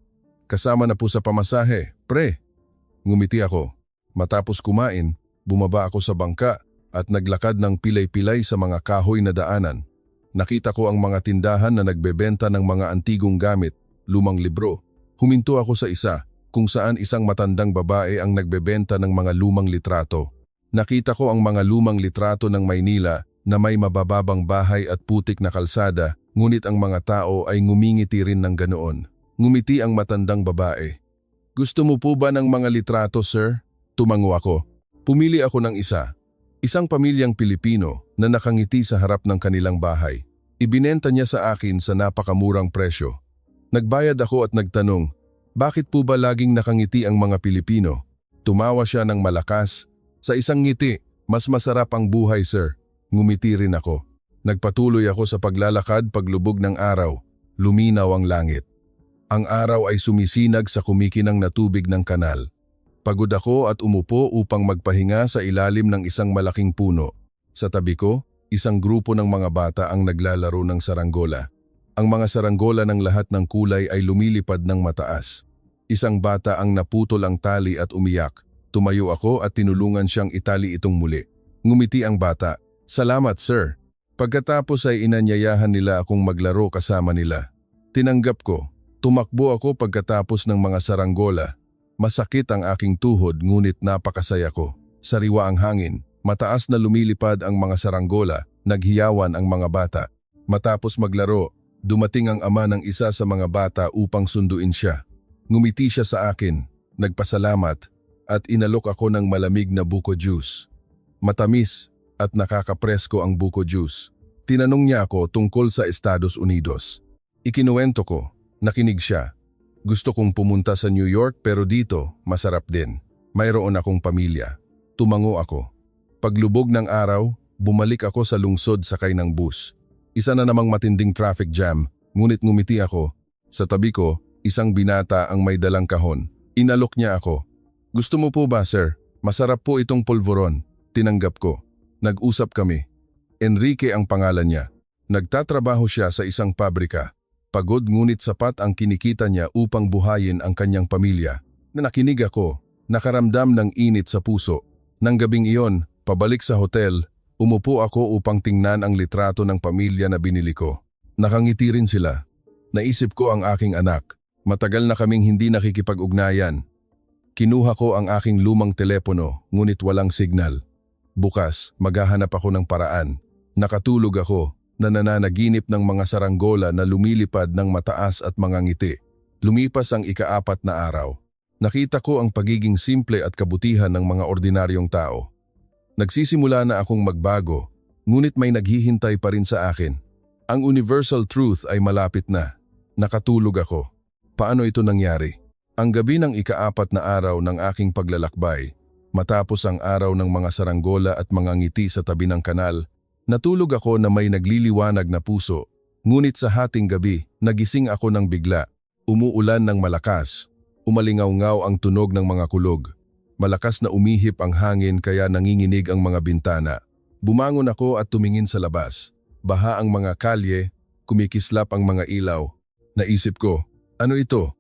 S1: Kasama na po sa pamasahe, pre. Ngumiti ako. Matapos kumain, bumaba ako sa bangka at naglakad ng pilay-pilay sa mga kahoy na daanan. Nakita ko ang mga tindahan na nagbebenta ng mga antigong gamit, lumang libro. Huminto ako sa isa, kung saan isang matandang babae ang nagbebenta ng mga lumang litrato. Nakita ko ang mga lumang litrato ng Maynila na may mabababang bahay at putik na kalsada, ngunit ang mga tao ay ngumingiti rin ng ganoon. Ngumiti ang matandang babae. Gusto mo po ba ng mga litrato, sir? Tumango ako. Pumili ako ng isa. Isang pamilyang Pilipino na nakangiti sa harap ng kanilang bahay. Ibinenta niya sa akin sa napakamurang presyo. Nagbayad ako at nagtanong, bakit po ba laging nakangiti ang mga Pilipino? Tumawa siya ng malakas. Sa isang ngiti, mas masarap ang buhay, sir. Ngumiti rin ako. Nagpatuloy ako sa paglalakad paglubog ng araw. Luminaw ang langit. Ang araw ay sumisinag sa kumikinang na tubig ng kanal. Pagod ako at umupo upang magpahinga sa ilalim ng isang malaking puno. Sa tabi ko, isang grupo ng mga bata ang naglalaro ng saranggola. Ang mga saranggola ng lahat ng kulay ay lumilipad ng mataas. Isang bata ang naputol ang tali at umiyak. Tumayo ako at tinulungan siyang itali itong muli. Ngumiti ang bata. Salamat, sir. Pagkatapos ay inanyayahan nila akong maglaro kasama nila. Tinanggap ko. Tumakbo ako pagkatapos ng mga saranggola. Masakit ang aking tuhod ngunit napakasaya ko. Sariwa ang hangin. Mataas na lumilipad ang mga saranggola, naghiyawan ang mga bata. Matapos maglaro, dumating ang ama ng isa sa mga bata upang sunduin siya. Ngumiti siya sa akin, nagpasalamat, at inalok ako ng malamig na buko juice. Matamis at nakakapresko ang buko juice. Tinanong niya ako tungkol sa Estados Unidos. Ikinuwento ko, nakinig siya. Gusto kong pumunta sa New York pero dito, masarap din. Mayroon akong pamilya. Tumango ako. Paglubog ng araw, bumalik ako sa lungsod sakay ng bus. Isa na namang matinding traffic jam, ngunit ngumiti ako. Sa tabi ko, isang binata ang may dalang kahon. Inalok niya ako. Gusto mo po ba, sir? Masarap po itong polvoron. Tinanggap ko. Nag-usap kami. Enrique ang pangalan niya. Nagtatrabaho siya sa isang pabrika. Pagod ngunit sapat ang kinikita niya upang buhayin ang kanyang pamilya. Nakinig ako, nakaramdam ng init sa puso. Nang gabing iyon, pabalik sa hotel, umupo ako upang tingnan ang litrato ng pamilya na binili ko. Nakangiti rin sila. Naisip ko ang aking anak. Matagal na kaming hindi nakikipag-ugnayan. Kinuha ko ang aking lumang telepono, ngunit walang signal. Bukas, maghahanap ako ng paraan. Nakatulog ako, na nananaginip ng mga saranggola na lumilipad ng mataas at mga ngiti. Lumipas ang ika-4 na araw. Nakita ko ang pagiging simple at kabutihan ng mga ordinaryong tao. Nagsisimula na akong magbago, ngunit may naghihintay pa rin sa akin. Ang universal truth ay malapit na. Nakatulog ako. Paano ito nangyari? Ang gabi ng ika-4 na araw ng aking paglalakbay, matapos ang araw ng mga saranggola at mga ngiti sa tabi ng kanal, natulog ako na may nagliliwanag na puso. Ngunit sa hating gabi, nagising ako ng bigla. Umuulan ng malakas. Umalingaw-ngaw ang tunog ng mga kulog. Malakas na umihip ang hangin kaya nanginginig ang mga bintana. Bumangon ako at tumingin sa labas. Baha ang mga kalye, kumikislap ang mga ilaw. Naisip ko, ano ito?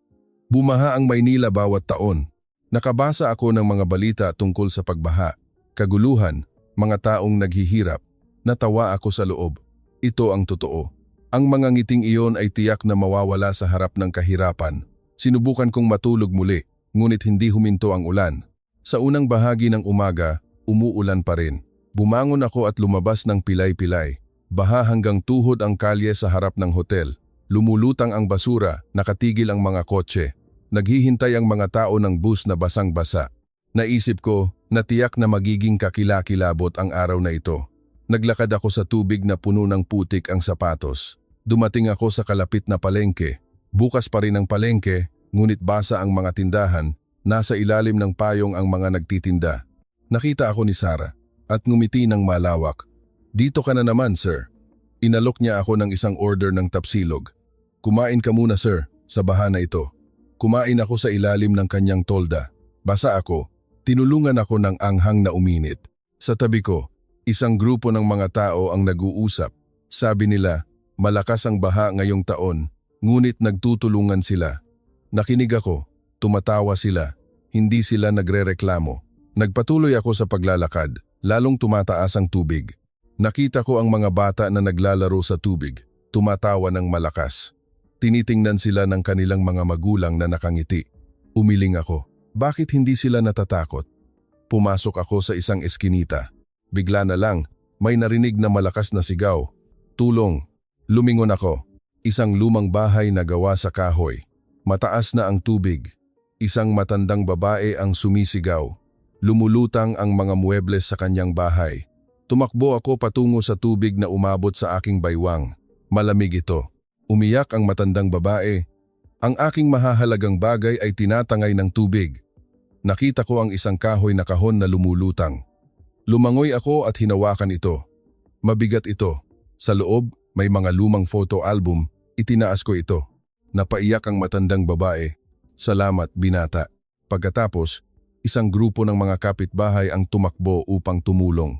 S1: Bumaha ang Maynila bawat taon. Nakabasa ako ng mga balita tungkol sa pagbaha, kaguluhan, mga taong naghihirap. Natawa ako sa loob. Ito ang totoo. Ang mga ngiting iyon ay tiyak na mawawala sa harap ng kahirapan. Sinubukan kong matulog muli, ngunit hindi huminto ang ulan. Sa unang bahagi ng umaga, umuulan pa rin. Bumangon ako at lumabas ng pilay-pilay. Baha hanggang tuhod ang kalye sa harap ng hotel. Lumulutang ang basura, nakatigil ang mga kotse. Naghihintay ang mga tao ng bus na basang-basa. Naisip ko na tiyak na magiging kakilakilabot ang araw na ito. Naglakad ako sa tubig na puno ng putik ang sapatos. Dumating ako sa kalapit na palengke. Bukas pa rin ang palengke, ngunit basa ang mga tindahan. Nasa ilalim ng payong ang mga nagtitinda. Nakita ako ni Sarah at ngumiti ng malawak. Dito ka na naman, sir. Inalok niya ako ng isang order ng tapsilog. Kumain ka muna, sir, sa bahana ito. Kumain ako sa ilalim ng kanyang tolda. Basa ako. Tinulungan ako ng anghang na uminit. Sa tabi ko, isang grupo ng mga tao ang nag-uusap. Sabi nila, malakas ang baha ngayong taon, ngunit nagtutulungan sila. Nakinig ako, tumatawa sila, hindi sila nagrereklamo. Nagpatuloy ako sa paglalakad, lalong tumataas ang tubig. Nakita ko ang mga bata na naglalaro sa tubig, tumatawa ng malakas. Tinitingnan sila ng kanilang mga magulang na nakangiti. Umiling ako, bakit hindi sila natatakot? Pumasok ako sa isang eskinita. Bigla na lang, may narinig na malakas na sigaw. Tulong! Lumingon ako. Isang lumang bahay na gawa sa kahoy. Mataas na ang tubig. Isang matandang babae ang sumisigaw. Lumulutang ang mga muebles sa kanyang bahay. Tumakbo ako patungo sa tubig na umabot sa aking baywang. Malamig ito. Umiyak ang matandang babae. Ang aking mahahalagang bagay ay tinatangay ng tubig. Nakita ko ang isang kahoy na kahon na lumulutang. Lumangoy ako at hinawakan ito. Mabigat ito. Sa loob, may mga lumang photo album. Itinaas ko ito. Napaiyak ang matandang babae. Salamat, binata. Pagkatapos, isang grupo ng mga kapitbahay ang tumakbo upang tumulong.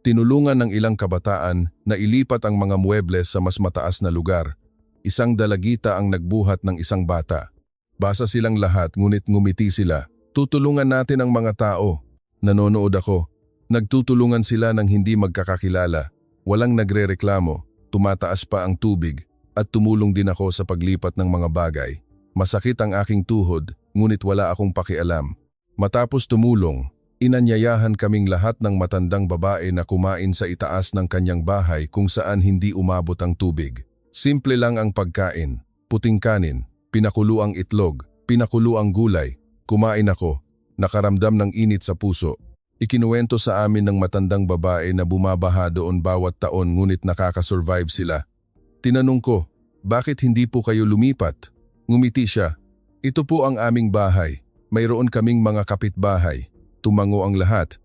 S1: Tinulungan ng ilang kabataan na ilipat ang mga muebles sa mas mataas na lugar. Isang dalagita ang nagbuhat ng isang bata. Basa silang lahat ngunit ngumiti sila. Tutulungan natin ang mga tao. Nanonood ako. Nagtutulungan sila ng hindi magkakakilala. Walang nagrereklamo. Tumataas pa ang tubig at tumulong din ako sa paglipat ng mga bagay. Masakit ang aking tuhod ngunit wala akong pakialam. Matapos tumulong, inanyayahan kaming lahat ng matandang babae na kumain sa itaas ng kanyang bahay kung saan hindi umabot ang tubig. Simple lang ang pagkain, puting kanin, pinakulo ang itlog, pinakulo ang gulay. Kumain ako, nakaramdam ng init sa puso. Ikinuwento sa amin ng matandang babae na bumabaha doon bawat taon ngunit nakakasurvive sila. Tinanong ko, bakit hindi po kayo lumipat? Ngumiti siya, ito po ang aming bahay. Mayroon kaming mga kapitbahay. Tumango ang lahat.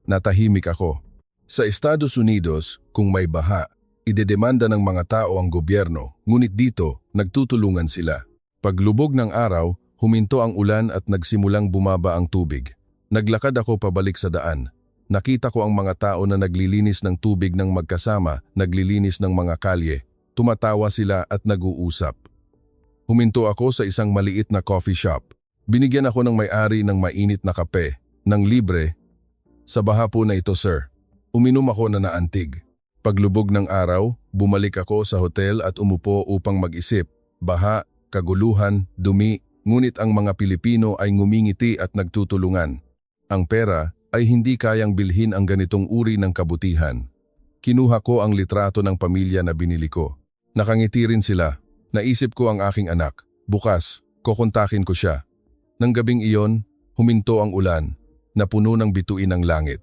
S1: Natahimik ako. Sa Estados Unidos, kung may baha, idedemanda ng mga tao ang gobyerno, ngunit dito, nagtutulungan sila. Paglubog ng araw, huminto ang ulan at nagsimulang bumaba ang tubig. Naglakad ako pabalik sa daan. Nakita ko ang mga tao na naglilinis ng tubig ng magkasama, naglilinis ng mga kalye. Tumatawa sila at nag-uusap. Huminto ako sa isang maliit na coffee shop. Binigyan ako ng may-ari ng mainit na kape, ng libre. Sa baha po na ito, sir. Uminom ako na naantig. Paglubog ng araw, bumalik ako sa hotel at umupo upang mag-isip. Baha, kaguluhan, dumi, ngunit ang mga Pilipino ay ngumingiti at nagtutulungan. Ang pera ay hindi kayang bilhin ang ganitong uri ng kabutihan. Kinuha ko ang litrato ng pamilya na binili ko. Nakangiti rin sila. Naisip ko ang aking anak. Bukas, kukontakin ko siya. Nang gabing iyon, huminto ang ulan, napuno ng bituin ang langit.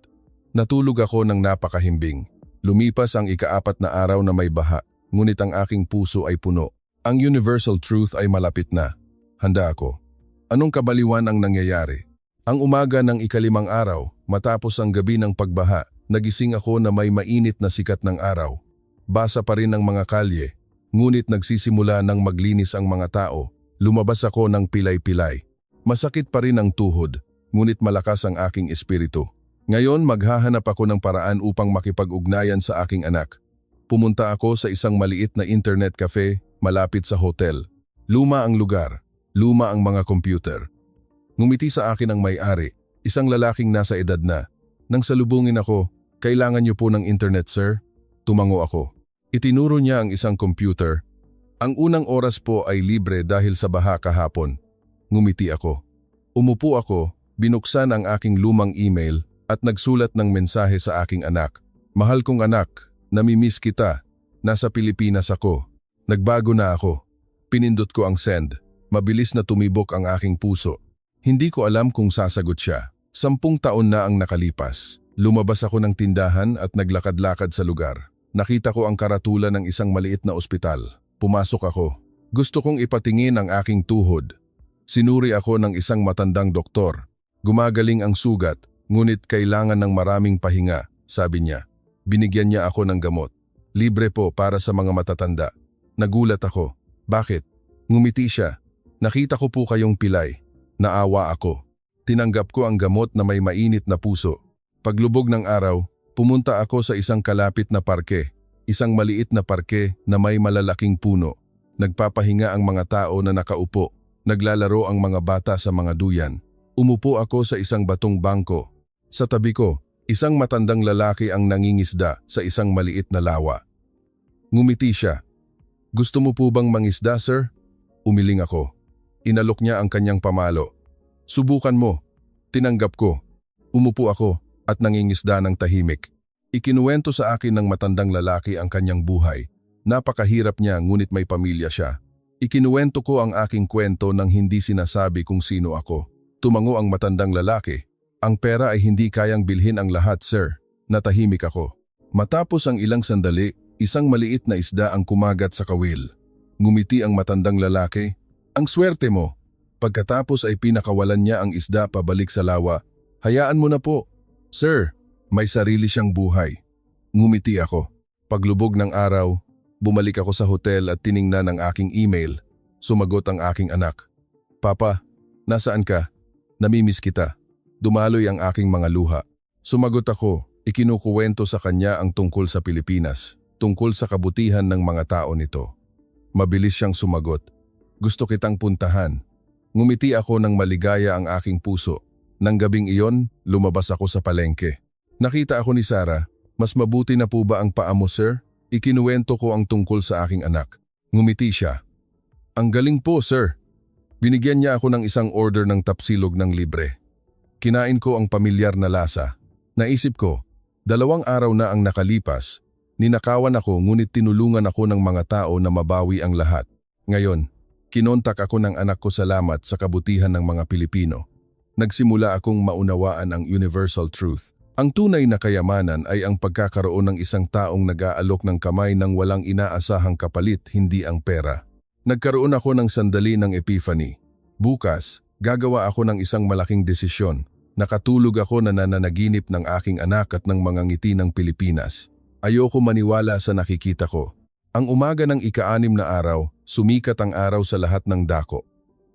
S1: Natulog ako ng napakahimbing. Lumipas ang ika-4 na araw na may baha, ngunit ang aking puso ay puno. Ang universal truth ay malapit na. Handa ako. Anong kabaliwan ang nangyayari? Ang umaga ng ika-5 araw, matapos ang gabi ng pagbaha, nagising ako na may mainit na sikat ng araw. Basa pa rin ang mga kalye, ngunit nagsisimula ng maglinis ang mga tao. Lumabas ako ng pilay-pilay. Masakit pa rin ang tuhod, ngunit malakas ang aking espiritu. Ngayon maghahanap ako ng paraan upang makipag-ugnayan sa aking anak. Pumunta ako sa isang maliit na internet cafe malapit sa hotel. Luma ang lugar, luma ang mga computer. Ngumiti sa akin ang may-ari, isang lalaking nasa edad na. Nang salubungin ako, kailangan niyo po ng internet, sir? Tumango ako. Itinuro niya ang isang computer. Ang unang oras po ay libre dahil sa baha kahapon. Ngumiti ako. Umupo ako, binuksan ang aking lumang email at nagsulat ng mensahe sa aking anak. Mahal kong anak, namimiss kita. Nasa Pilipinas ako. Nagbago na ako. Pinindot ko ang send. Mabilis na tumibok ang aking puso. Hindi ko alam kung sasagot siya. 10 taon na ang nakalipas. Lumabas ako ng tindahan at naglakad-lakad sa lugar. Nakita ko ang karatula ng isang maliit na ospital. Pumasok ako. Gusto kong ipatingin ang aking tuhod. Sinuri ako ng isang matandang doktor. Gumagaling ang sugat, Ngunit kailangan ng maraming pahinga, sabi niya. Binigyan niya ako ng gamot. Libre po para sa mga matatanda. Nagulat ako. Bakit? Ngumiti siya. Nakita ko po kayong pilay. Naawa ako. Tinanggap ko ang gamot na may mainit na puso. Paglubog ng araw, pumunta ako sa isang kalapit na parke. Isang maliit na parke na may malalaking puno. Nagpapahinga ang mga tao na nakaupo. Naglalaro ang mga bata sa mga duyan. Umupo ako sa isang batong bangko. Sa tabi ko, isang matandang lalaki ang nangingisda sa isang maliit na lawa. Ngumiti siya. Gusto mo po bang mangisda, sir? Umiling ako. Inalok niya ang kanyang pamalo. Subukan mo. Tinanggap ko. Umupo ako at nangingisda ng tahimik. Ikinuwento sa akin ng matandang lalaki ang kanyang buhay. Napakahirap niya ngunit may pamilya siya. Ikinuwento ko ang aking kwento nang hindi sinasabi kung sino ako. Tumango ang matandang lalaki. Ang pera ay hindi kayang bilhin ang lahat, sir. Natahimik ako. Matapos ang ilang sandali, isang maliit na isda ang kumagat sa kawil. Ngumiti ang matandang lalaki. Ang swerte mo. Pagkatapos ay pinakawalan niya ang isda pabalik sa lawa. Hayaan mo na po. Sir, may sarili siyang buhay. Ngumiti ako. Paglubog ng araw, bumalik ako sa hotel at tiningnan ang aking email. Sumagot ang aking anak. Papa, nasaan ka? Namimiss kita. Dumaloy ang aking mga luha. Sumagot ako, ikinukuwento sa kanya ang tungkol sa Pilipinas, tungkol sa kabutihan ng mga tao nito. Mabilis siyang sumagot. Gusto kitang puntahan. Ngumiti ako nang maligaya ang aking puso. Nang gabing iyon, lumabas ako sa palengke. Nakita ako ni Sarah. Mas mabuti na po ba ang paa mo, sir? Ikinuwento ko ang tungkol sa aking anak. Ngumiti siya. Ang galing po, sir. Binigyan niya ako ng isang order ng tapsilog ng libre. Kinain ko ang pamilyar na lasa. Naisip ko, 2 araw na ang nakalipas. Ninakawan ako ngunit tinulungan ako ng mga tao na mabawi ang lahat. Ngayon, kinontak ako ng anak ko salamat sa kabutihan ng mga Pilipino. Nagsimula akong maunawaan ang universal truth. Ang tunay na kayamanan ay ang pagkakaroon ng isang taong nag-aalok ng kamay ng walang inaasahang kapalit, hindi ang pera. Nagkaroon ako ng sandali ng epiphany. Bukas, gagawa ako ng isang malaking desisyon. Nakatulog ako na nananaginip ng aking anak at ng mga ngiti ng Pilipinas. Ayoko maniwala sa nakikita ko. Ang umaga ng ika-6 na araw, sumikat ang araw sa lahat ng dako.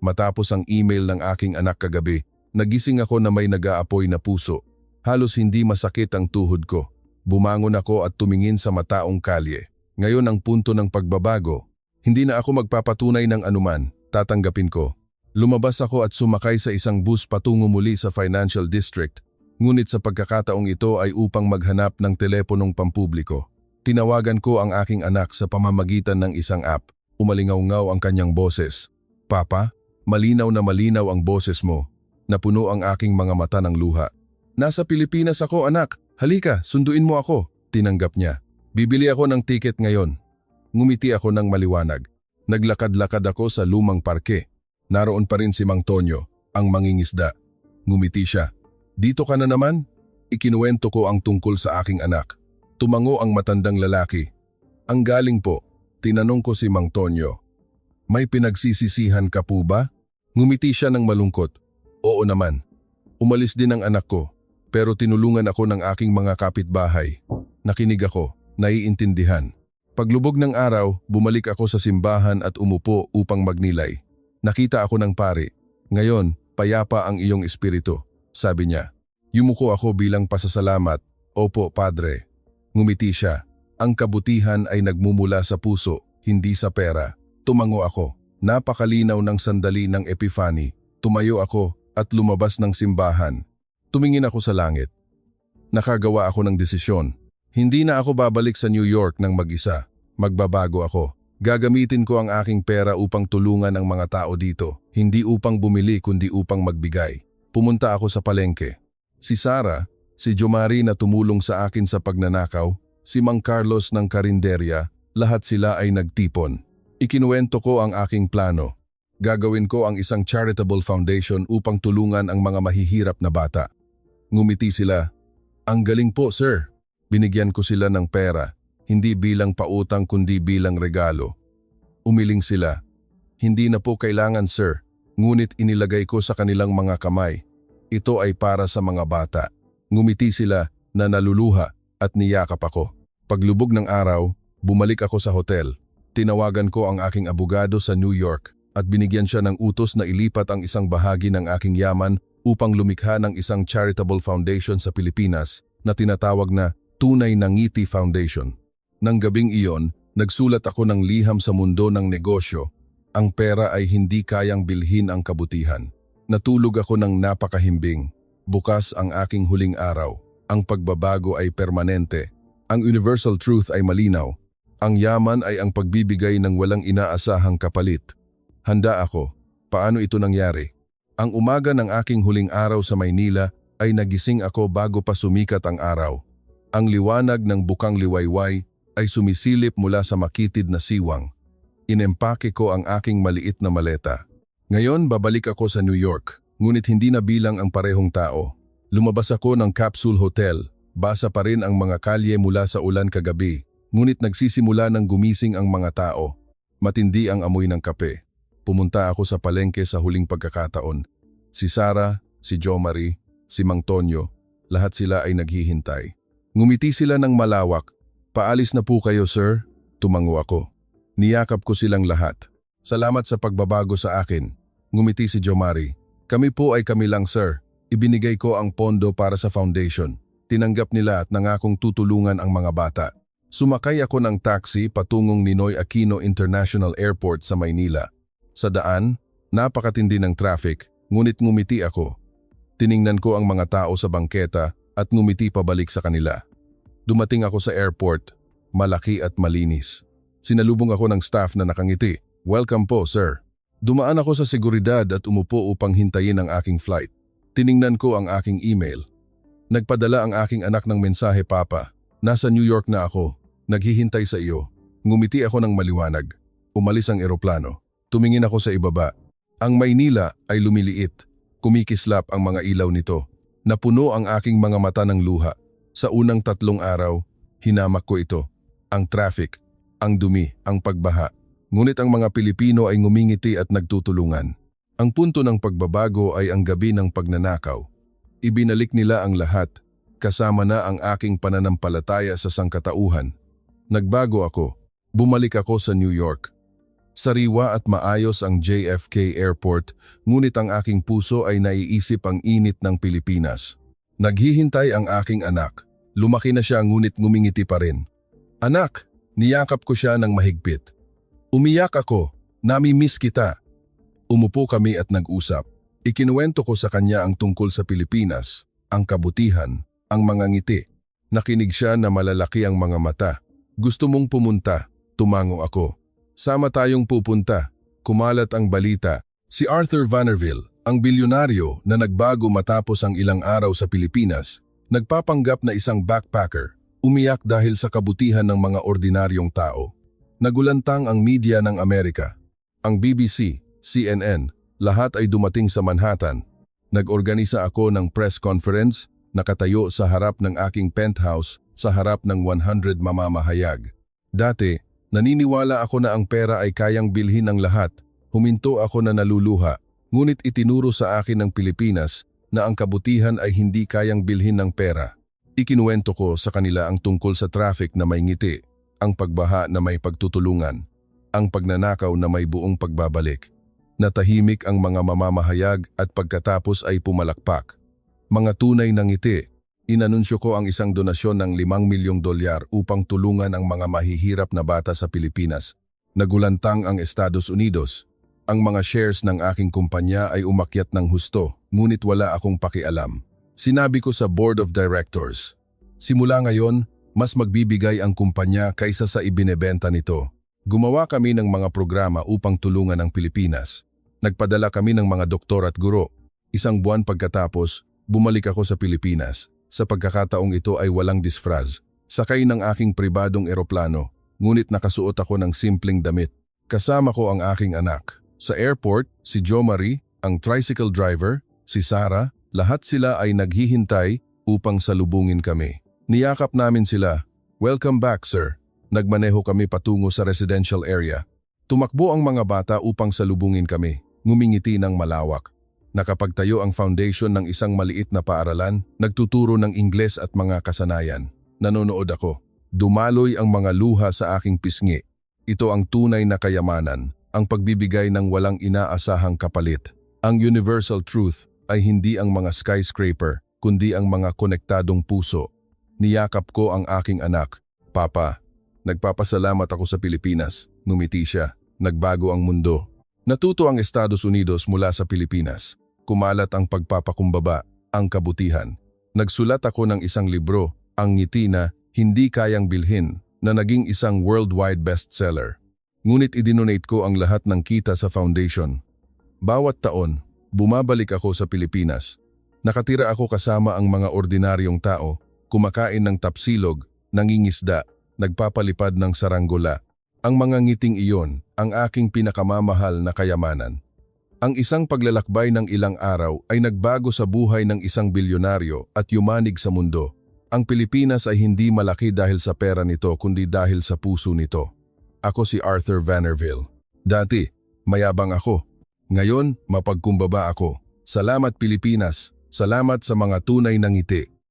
S1: Matapos ang email ng aking anak kagabi, nagising ako na may nag-aapoy na puso. Halos hindi masakit ang tuhod ko. Bumangon ako at tumingin sa mataong kalye. Ngayon ang punto ng pagbabago. Hindi na ako magpapatunay ng anuman, tatanggapin ko. Lumabas ako at sumakay sa isang bus patungo muli sa Financial District. Ngunit sa pagkakataong ito ay upang maghanap ng teleponong pampubliko. Tinawagan ko ang aking anak sa pamamagitan ng isang app. Umalingaw-ngaw ang kanyang boses. Papa, malinaw na malinaw ang boses mo. Napuno ang aking mga mata ng luha. Nasa Pilipinas ako, anak. Halika, sunduin mo ako. Tinanggap niya. Bibili ako ng tiket ngayon. Ngumiti ako ng maliwanag. Naglakad-lakad ako sa lumang parke. Naroon pa rin si Mang Tonyo, ang mangingisda. Ngumiti siya. Dito ka na naman? Ikinuwento ko ang tungkol sa aking anak. Tumango ang matandang lalaki. Ang galing po. Tinanong ko si Mang Tonyo. May pinagsisisihan ka po ba? Ngumiti siya ng malungkot. Oo naman. Umalis din ang anak ko. Pero tinulungan ako ng aking mga kapitbahay. Nakinig ako, naiintindihan. Paglubog ng araw, bumalik ako sa simbahan at umupo upang magnilay. Nakita ako ng pari. Ngayon, payapa ang iyong espiritu, sabi niya. Yumuko ako bilang pasasalamat. Opo, Padre. Ngumiti siya. Ang kabutihan ay nagmumula sa puso, hindi sa pera. Tumango ako. Napakalinaw ng sandali ng epiphany. Tumayo ako at lumabas ng simbahan. Tumingin ako sa langit. Nakagawa ako ng desisyon. Hindi na ako babalik sa New York ng mag-isa. Magbabago ako. Gagamitin ko ang aking pera upang tulungan ang mga tao dito. Hindi upang bumili kundi upang magbigay. Pumunta ako sa palengke. Si Sarah, si Jomari na tumulong sa akin sa pagnanakaw, si Mang Carlos ng karinderya, lahat sila ay nagtipon. Ikinuwento ko ang aking plano. Gagawin ko ang isang charitable foundation upang tulungan ang mga mahihirap na bata. Ngumiti sila. Ang galing po, sir. Binigyan ko sila ng pera, hindi bilang pautang kundi bilang regalo. Umiling sila. Hindi na po kailangan, sir. Ngunit inilagay ko sa kanilang mga kamay. Ito ay para sa mga bata. Ngumiti sila na naluluha at niyakap ako. Paglubog ng araw, bumalik ako sa hotel. Tinawagan ko ang aking abogado sa New York at binigyan siya ng utos na ilipat ang isang bahagi ng aking yaman upang lumikha ng isang charitable foundation sa Pilipinas na tinatawag na Tunay na Ngiti Foundation. Nang gabing iyon, nagsulat ako ng liham sa mundo ng negosyo. Ang pera ay hindi kayang bilhin ang kabutihan. Natulog ako ng napakahimbing. Bukas ang aking huling araw. Ang pagbabago ay permanente. Ang universal truth ay malinaw. Ang yaman ay ang pagbibigay ng walang inaasahang kapalit. Handa ako. Paano ito nangyari? Ang umaga ng aking huling araw sa Maynila ay nagising ako bago pa sumikat ang araw. Ang liwanag ng bukang liwayway ay sumisilip mula sa makitid na siwang. Inempake ko ang aking maliit na maleta. Ngayon babalik ako sa New York, ngunit hindi na bilang ang parehong tao. Lumabas ako ng Capsule Hotel, basa pa rin ang mga kalye mula sa ulan kagabi, ngunit nagsisimula ng gumising ang mga tao. Matindi ang amoy ng kape. Pumunta ako sa palengke sa huling pagkakataon. Si Sarah, si Jo Marie, si Mang Tonyo, lahat sila ay naghihintay. Ngumiti sila ng malawak. Paalis na po kayo, sir. Tumango ako. Niyakap ko silang lahat. Salamat sa pagbabago sa akin. Ngumiti si Jo Marie. Kami po ay kami lang, sir. Ibinigay ko ang pondo para sa foundation. Tinanggap nila at nangakong tutulungan ang mga bata. Sumakay ako ng taxi patungong Ninoy Aquino International Airport sa Maynila. Sa daan, napakatindi ng traffic, ngunit ngumiti ako. Tiningnan ko ang mga tao sa bangketa at ngumiti pabalik sa kanila. Dumating ako sa airport, malaki at malinis. Sinalubong ako ng staff na nakangiti. Welcome po, sir. Dumaan ako sa seguridad at umupo upang hintayin ang aking flight. Tiningnan ko ang aking email. Nagpadala ang aking anak ng mensahe, Papa. Nasa New York na ako. Naghihintay sa iyo. Ngumiti ako ng maliwanag. Umalis ang eroplano. Tumingin ako sa ibaba. Ang Maynila ay lumiliit. Kumikislap ang mga ilaw nito. Napuno ang aking mga mata ng luha. Sa unang 3 araw, hinamak ko ito. Ang traffic, ang dumi, ang pagbaha. Ngunit ang mga Pilipino ay ngumingiti at nagtutulungan. Ang punto ng pagbabago ay ang gabi ng pagnanakaw. Ibinalik nila ang lahat, kasama na ang aking pananampalataya sa sangkatauhan. Nagbago ako. Bumalik ako sa New York. Sariwa at maayos ang JFK Airport, ngunit ang aking puso ay naiisip ang init ng Pilipinas. Naghihintay ang aking anak. Lumaki na siya ngunit ngumingiti pa rin. Anak, niyakap ko siya ng mahigpit. Umiyak ako, nami-miss kita. Umupo kami at nag-usap. Ikinuwento ko sa kanya ang tungkol sa Pilipinas, ang kabutihan, ang mga ngiti. Nakinig siya na malalaki ang mga mata. Gusto mong pumunta, tumango ako. Sama tayong pupunta. Kumalat ang balita. Si Arthur Vanderville, ang bilyonaryo na nagbago matapos ang ilang araw sa Pilipinas, nagpapanggap na isang backpacker, umiyak dahil sa kabutihan ng mga ordinaryong tao. Nagulantang ang media ng Amerika. Ang BBC, CNN, lahat ay dumating sa Manhattan. Nag-organisa ako ng press conference, nakatayo sa harap ng aking penthouse sa harap ng 100 mamamahayag. Dati, naniniwala ako na ang pera ay kayang bilhin ng lahat. Huminto ako na naluluha, ngunit itinuro sa akin ng Pilipinas na ang kabutihan ay hindi kayang bilhin ng pera. Ikinuwento ko sa kanila ang tungkol sa traffic na may ngiti, ang pagbaha na may pagtutulungan, ang pagnanakaw na may buong pagbabalik. Natahimik ang mga mamamahayag at pagkatapos ay pumalakpak. Mga tunay na ngiti. Inanunsyo ko ang isang donasyon ng $5 milyong upang tulungan ang mga mahihirap na bata sa Pilipinas. Nagulantang ang Estados Unidos. Ang mga shares ng aking kumpanya ay umakyat ng husto, ngunit wala akong pakialam. Sinabi ko sa Board of Directors, simula ngayon, mas magbibigay ang kumpanya kaysa sa ibinebenta nito. Gumawa kami ng mga programa upang tulungan ang Pilipinas. Nagpadala kami ng mga doktor at guro. Isang buwan pagkatapos, bumalik ako sa Pilipinas. Sa pagkakataong ito ay walang disfraz. Sakay ng aking pribadong eroplano, ngunit nakasuot ako ng simpleng damit. Kasama ko ang aking anak. Sa airport, si Jo Marie, ang tricycle driver, si Sarah, lahat sila ay naghihintay upang salubungin kami. Niyakap namin sila. Welcome back, sir. Nagmaneho kami patungo sa residential area. Tumakbo ang mga bata upang salubungin kami, ngumingiti ng malawak. Nakapagtayo ang foundation ng isang maliit na paaralan, nagtuturo ng Ingles at mga kasanayan. Nanonood ako. Dumaloy ang mga luha sa aking pisngi. Ito ang tunay na kayamanan, ang pagbibigay ng walang inaasahang kapalit. Ang universal truth ay hindi ang mga skyscraper, kundi ang mga konektadong puso. Niyakap ko ang aking anak. Papa, nagpapasalamat ako sa Pilipinas. Ngumiti siya. Nagbago ang mundo. Natuto ang Estados Unidos mula sa Pilipinas. Kumalat ang pagpapakumbaba, ang kabutihan. Nagsulat ako ng isang libro, Ang Ngiti na Hindi Kayang Bilhin, na naging isang worldwide bestseller. Ngunit idinonate ko ang lahat ng kita sa foundation. Bawat taon, bumabalik ako sa Pilipinas. Nakatira ako kasama ang mga ordinaryong tao, kumakain ng tapsilog, nangingisda, nagpapalipad ng saranggola. Ang mga ngiting iyon, ang aking pinakamamahal na kayamanan. Ang isang paglalakbay ng ilang araw ay nagbago sa buhay ng isang bilyonaryo at yumanig sa mundo. Ang Pilipinas ay hindi malaki dahil sa pera nito kundi dahil sa puso nito. Ako si Arthur Vanderville. Dati, mayabang ako. Ngayon, mapagkumbaba ako. Salamat Pilipinas. Salamat sa mga tunay na ngiti.